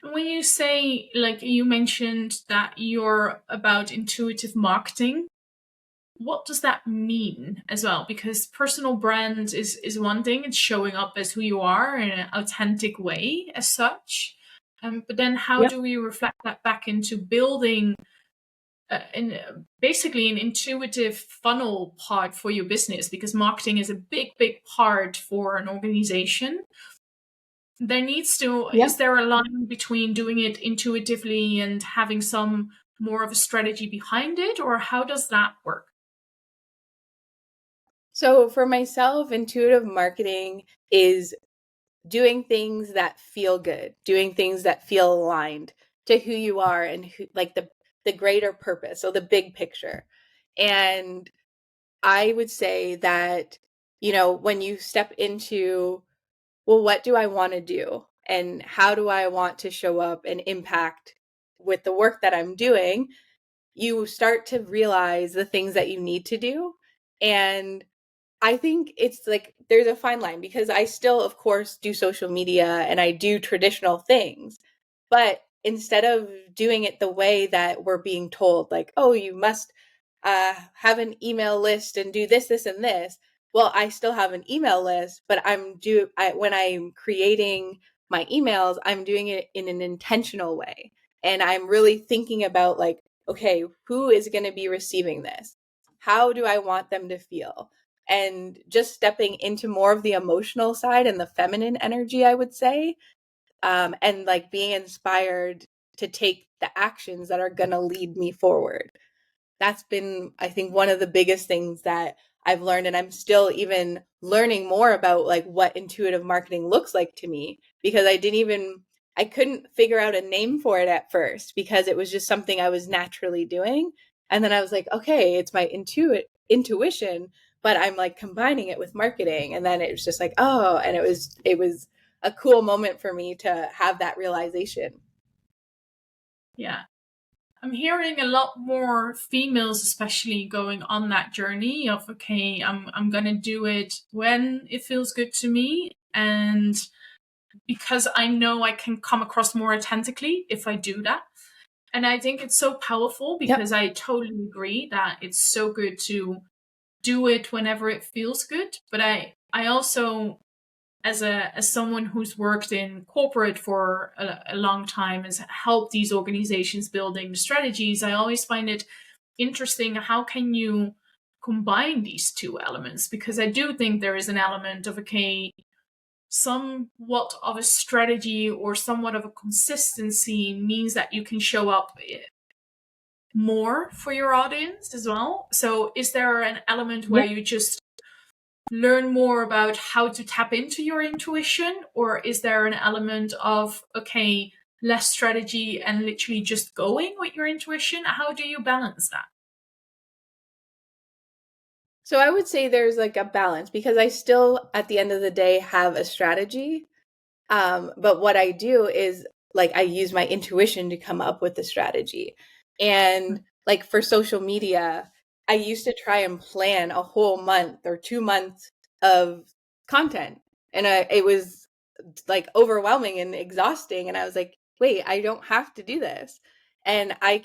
When you say, like you mentioned that you're about intuitive marketing, what does that mean as well? Because personal brand is one thing, it's showing up as who you are in an authentic way as such. But then how Yep. do we reflect that back into building basically an intuitive funnel part for your business? Because marketing is a big part for an organization. Yeah. Is there a line between doing it intuitively and having some more of a strategy behind it, or how does that work? So for myself, intuitive marketing is doing things that feel good, doing things that feel aligned to who you are and who, like the greater purpose, so the big picture. And I would say that, when you step into, well, what do I want to do? And how do I want to show up and impact with the work that I'm doing? You start to realize the things that you need to do. And I think it's like there's a fine line, because I still, of course, do social media and I do traditional things. But instead of doing it the way that we're being told, like, oh, you must have an email list and do this, this, and this. Well, I still have an email list, but when I'm creating my emails, I'm doing it in an intentional way. And I'm really thinking about like, okay, who is going to be receiving this? How do I want them to feel? And just stepping into more of the emotional side and the feminine energy, I would say, and like being inspired to take the actions that are going to lead me forward. That's been, I think, one of the biggest things that I've learned. And I'm still even learning more about like what intuitive marketing looks like to me, because I couldn't figure out a name for it at first, because it was just something I was naturally doing. And then I was like, okay, it's my intuition, but I'm like combining it with marketing. And then it was just like, oh, and it was a cool moment for me to have that realization. Yeah. I'm hearing a lot more females, especially, going on that journey of, okay, I'm gonna do it when it feels good to me, and because I know I can come across more authentically if I do that. And I think it's so powerful Yep. because I totally agree that it's so good to do it whenever it feels good. But I also, as someone who's worked in corporate for a long time, has helped these organizations building the strategies, I always find it interesting, how can you combine these two elements? Because I do think there is an element of, okay, somewhat of a strategy or somewhat of a consistency means that you can show up more for your audience as well. So is there an element where Yep. you just learn more about how to tap into your intuition, or is there an element of, okay, less strategy and literally just going with your intuition? How do you balance that? So I would say there's like a balance because I still, at the end of the day, have a strategy. But what I do is like I use my intuition to come up with the strategy. And like for social media, I used to try and plan a whole month or 2 months of content. And it was like overwhelming and exhausting. And I was like, wait, I don't have to do this. And I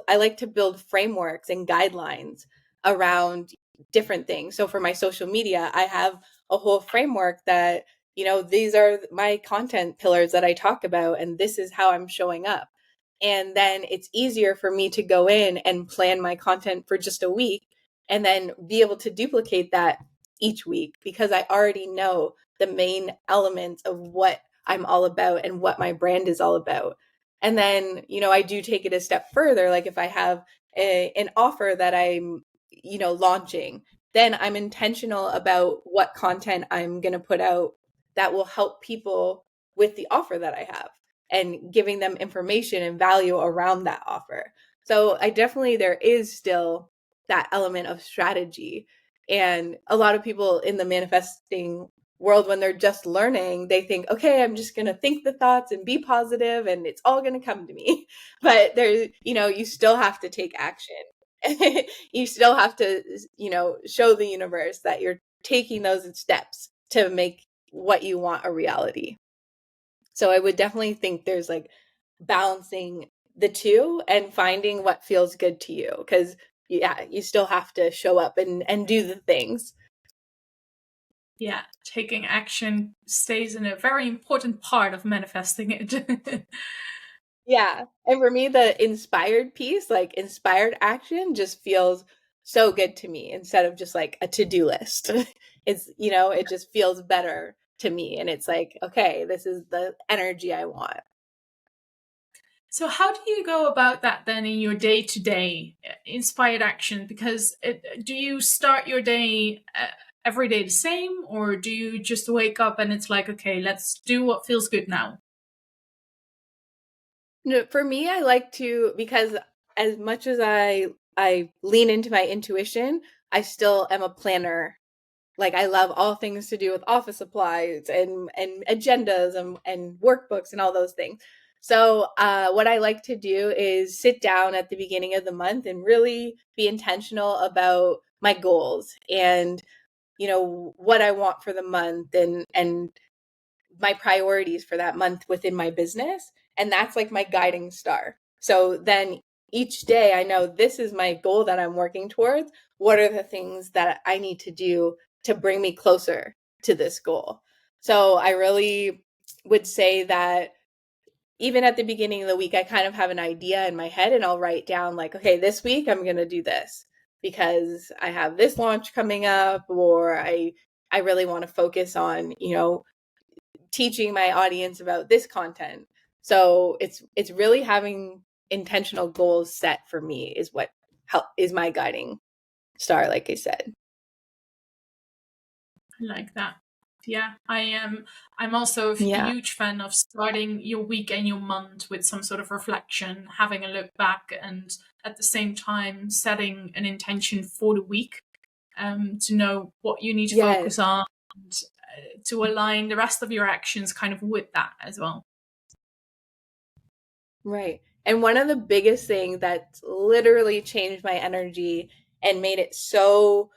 like to build frameworks and guidelines around different things. So for my social media, I have a whole framework that, these are my content pillars that I talk about, and this is how I'm showing up. And then it's easier for me to go in and plan my content for just a week and then be able to duplicate that each week because I already know the main elements of what I'm all about and what my brand is all about. And then, I do take it a step further. Like if I have an offer that I'm, launching, then I'm intentional about what content I'm going to put out that will help people with the offer that I have and giving them information and value around that offer. So there is still that element of strategy. And a lot of people in the manifesting world, when they're just learning, they think, okay, I'm just going to think the thoughts and be positive and it's all going to come to me. But you still have to take action. You still have to, show the universe that you're taking those steps to make what you want a reality. So I would definitely think there's like balancing the two and finding what feels good to you because you still have to show up and do the things. Yeah, taking action stays in a very important part of manifesting it. Yeah. And for me, the inspired piece, like inspired action, just feels so good to me instead of just like a to-do list. It just feels better to me. And it's like, okay, this is the energy I want. So, how do you go about that then in your day to day inspired action? Because do you start your day every day the same, or do you just wake up and it's like, okay, let's do what feels good now? No, for me, I like to because as much as I lean into my intuition, I still am a planner. Like I love all things to do with office supplies and agendas and workbooks and all those things. So what I like to do is sit down at the beginning of the month and really be intentional about my goals and what I want for the month and my priorities for that month within my business. And that's like my guiding star. So then each day I know this is my goal that I'm working towards. What are the things that I need to do to bring me closer to this goal? So I really would say that even at the beginning of the week, I kind of have an idea in my head and I'll write down like, okay, this week I'm going to do this because I have this launch coming up or I really want to focus on, teaching my audience about this content. So it's really having intentional goals set for me is what is my guiding star, like I said. I like that. Yeah, I am. I'm also a Yeah. huge fan of starting your week and your month with some sort of reflection, having a look back, and at the same time setting an intention for the week, to know what you need to focus Yes. on, and to align the rest of your actions kind of with that as well. Right. And one of the biggest things that literally changed my energy and made it so,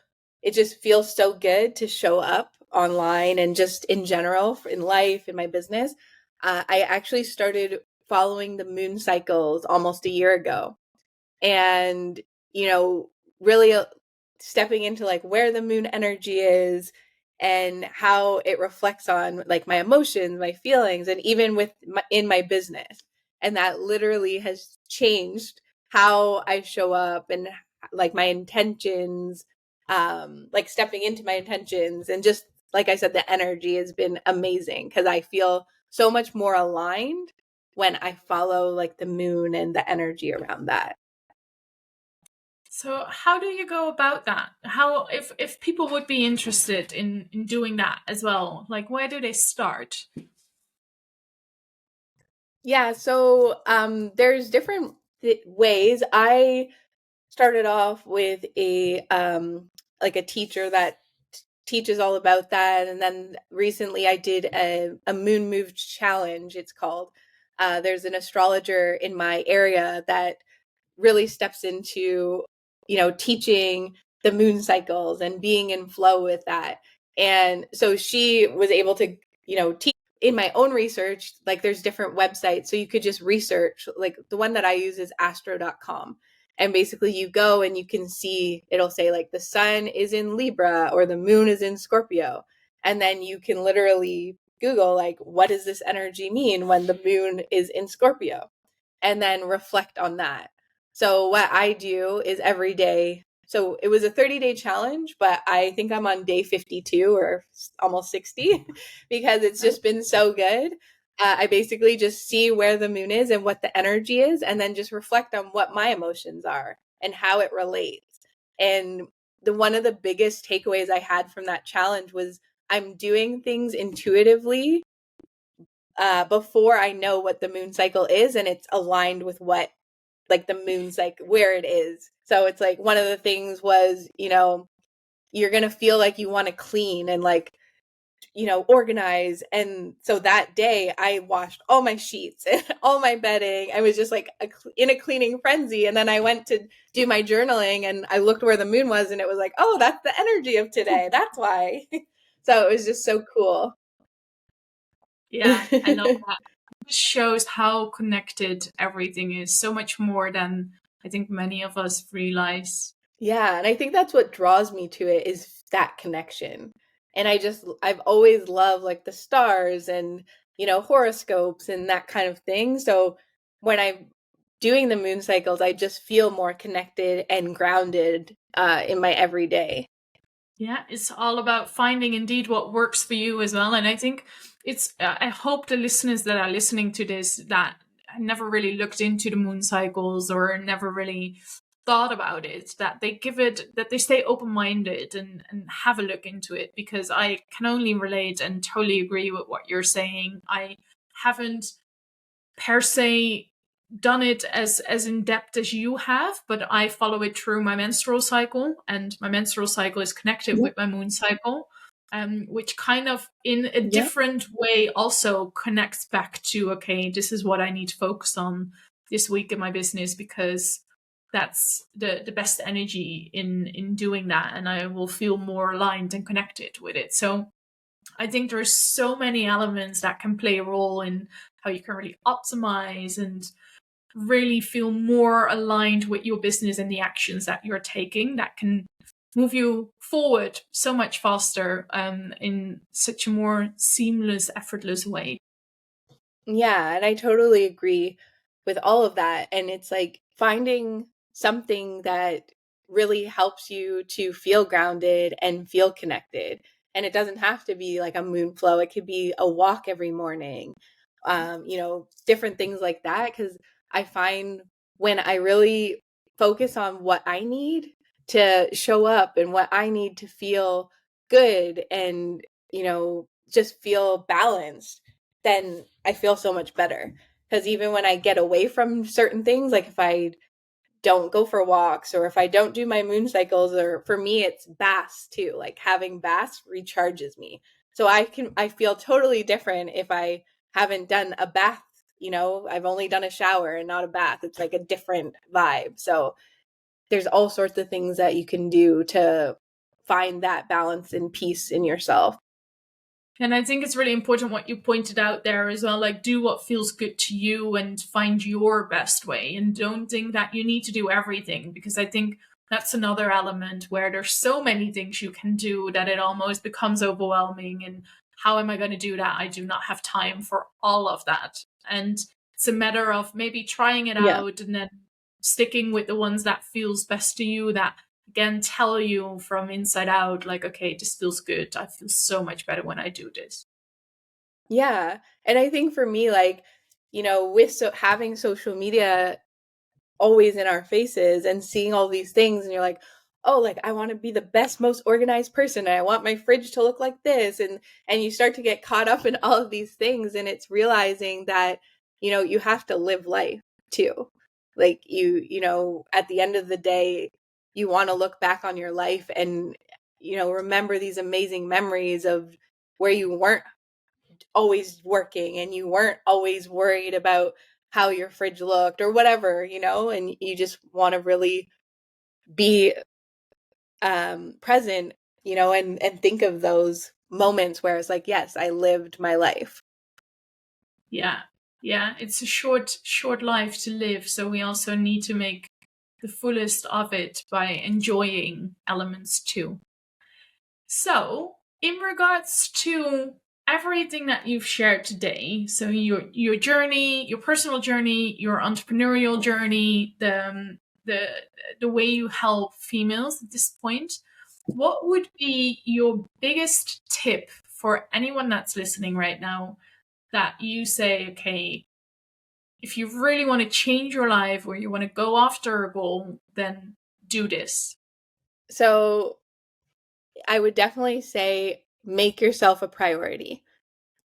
it just feels so good to show up online and just in general in life, in my business. I actually started following the moon cycles almost a year ago. And, you know, really stepping into like where the moon energy is and how it reflects on like my emotions, my feelings, and even in my business. And that literally has changed how I show up and like my intentions, like stepping into my intentions. And just like I said, the energy has been amazing because I feel so much more aligned when I follow like the moon and the energy around that. So how do you go about that? How, if people would be interested in doing that as well, like where do they start? Yeah, so there's different ways. I started off with a like a teacher that teaches all about that, and then recently I did a moon move challenge. It's called. There's an astrologer in my area that really steps into, you know, teaching the moon cycles and being in flow with that. And so she was able to, you know, teach in my own research. Like there's different websites. So you could just research, like the one that I use is astro.com. And basically you go and you can see, it'll say like the sun is in Libra or the moon is in Scorpio. And then you can literally Google, like, what does this energy mean when the moon is in Scorpio? And then reflect on that. So what I do is every day. So it was a 30-day challenge, but I think I'm on day 52 or almost 60 because it's just been so good. I basically just see where the moon is and what the energy is, and then just reflect on what my emotions are and how it relates. And the one of the biggest takeaways I had from that challenge was I'm doing things intuitively before I know what the moon cycle is, and it's aligned with what like the moon's like where it is. So it's like one of the things was, you know, you're going to feel like you want to clean and like, you know, organize. And so that day I washed all my sheets and all my bedding. I was just like in a cleaning frenzy. And then I went to do my journaling and I looked where the moon was and it was like, oh, that's the energy of today. That's why. So it was just so cool. Yeah, I love that. It just shows how connected everything is, so much more than I think many of us realize. Yeah, and I think that's what draws me to it is that connection. And I've always loved like the stars and, you know, horoscopes and that kind of thing. So when I'm doing the moon cycles, I just feel more connected and grounded in my everyday. Yeah, it's all about finding indeed what works for you as well. And I think I hope the listeners that are listening to this that never really looked into the moon cycles or never really thought about it, that they that they stay open minded and have a look into it, because I can only relate and totally agree with what you're saying. I haven't per se done it as in depth as you have, but I follow it through my menstrual cycle, and my menstrual cycle is connected Yep. with my moon cycle, which kind of in a Yep. different way also connects back to, okay, this is what I need to focus on this week in my business, because that's the best energy in doing that, and I will feel more aligned and connected with it. So I think there's so many elements that can play a role in how you can really optimize and really feel more aligned with your business and the actions that you're taking that can move you forward so much faster, in such a more seamless, effortless way. Yeah, and I totally agree with all of that. And it's like finding something that really helps you to feel grounded and feel connected. And it doesn't have to be like a moon flow, it could be a walk every morning, you know, different things like that. Because I find when I really focus on what I need to show up and what I need to feel good and, you know, just feel balanced, then I feel so much better. Because even when I get away from certain things, like if I don't go for walks or if I don't do my moon cycles, or for me, it's baths too. Like having baths recharges me. So I feel totally different if I haven't done a bath I've only done a shower and not a bath. It's like a different vibe. So there's all sorts of things that you can do to find that balance and peace in yourself. And I think it's really important what you pointed out there as well, like do what feels good to you and find your best way, and don't think that you need to do everything, because I think that's another element where there's so many things you can do that it almost becomes overwhelming. And how am I going to do that? I do not have time for all of that. And it's a matter of maybe trying it Yeah. out and then sticking with the ones that feels best to you, that again tell you from inside out, like, okay, this feels good. I feel so much better when I do this. Yeah. And I think for me, like, with having social media always in our faces and seeing all these things, and you're like, oh, like I want to be the best, most organized person, and I want my fridge to look like this, and you start to get caught up in all of these things, and it's realizing that you have to live life too. Like at the end of the day, you want to look back on your life and remember these amazing memories of where you weren't always working and you weren't always worried about how your fridge looked or whatever, and you just want to really be present, and think of those moments where it's like, yes, I lived my life. Yeah. Yeah. It's a short life to live. So we also need to make the fullest of it by enjoying elements too. So, in regards to everything that you've shared today, so your journey, your personal journey, your entrepreneurial journey, the way you help females at this point, what would be your biggest tip for anyone that's listening right now, that you say, okay, if you really want to change your life or you want to go after a goal, then do this? So I would definitely say make yourself a priority,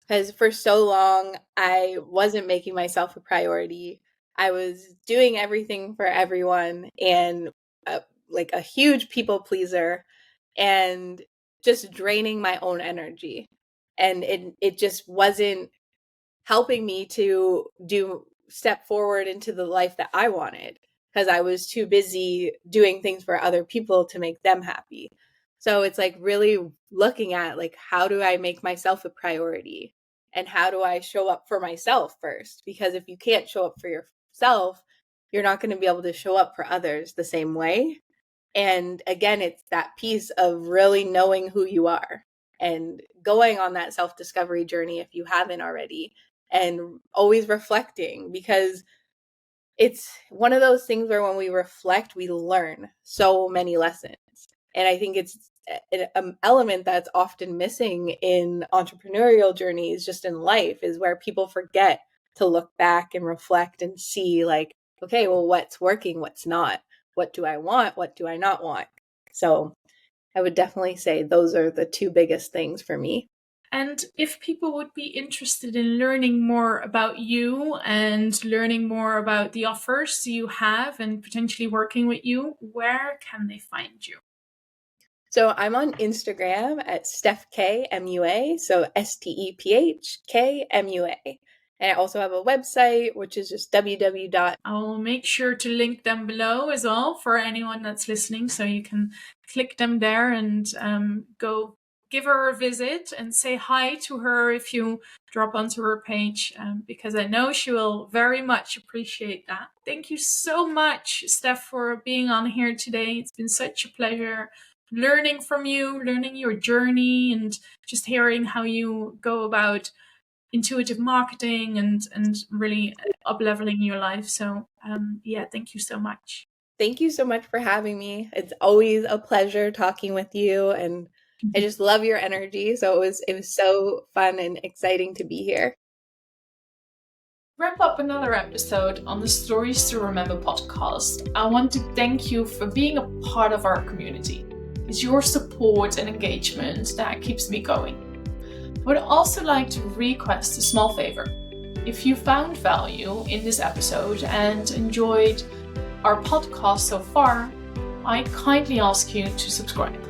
because for so long I wasn't making myself a priority. I was doing everything for everyone and like a huge people pleaser, and just draining my own energy. And it just wasn't helping me to step forward into the life that I wanted, because I was too busy doing things for other people to make them happy. So it's like really looking at, like, how do I make myself a priority, and how do I show up for myself first? Because if you can't show up for yourself, you're not going to be able to show up for others the same way. And again, it's that piece of really knowing who you are and going on that self-discovery journey if you haven't already, and always reflecting, because it's one of those things where when we reflect, we learn so many lessons. And I think it's an element that's often missing in entrepreneurial journeys, just in life, is where people forget to look back and reflect and see, like, okay, well, what's working, what's not? What do I want? What do I not want? So I would definitely say those are the two biggest things for me. And if people would be interested in learning more about you and learning more about the offers you have and potentially working with you, where can they find you? So I'm on Instagram at StephK MUA, so StephK MUA. And I also have a website, which is just www. I'll make sure to link them below as well for anyone that's listening, so you can click them there and go give her a visit and say hi to her if you drop onto her page, because I know she will very much appreciate that. Thank you so much, Steph, for being on here today. It's been such a pleasure learning from you, learning your journey, and just hearing how you go about intuitive marketing and really up-leveling your life. So yeah, thank you so much. Thank you so much for having me. It's always a pleasure talking with you, and I just love your energy. So it was so fun and exciting to be here. Wrap up another episode on the Stories to Remember podcast. I want to thank you for being a part of our community. It's your support and engagement that keeps me going. I would also like to request a small favor. If you found value in this episode and enjoyed our podcast so far, I kindly ask you to subscribe.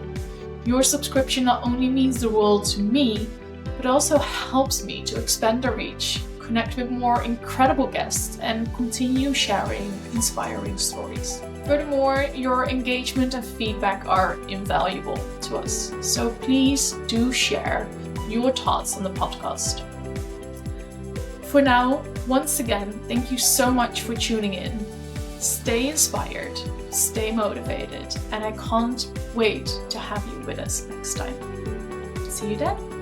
Your subscription not only means the world to me, but also helps me to expand the reach, connect with more incredible guests, and continue sharing inspiring stories. Furthermore, your engagement and feedback are invaluable to us, so please do share your thoughts on the podcast. For now, once again, thank you so much for tuning in. Stay inspired, stay motivated, and I can't wait to have you with us next time. See you then.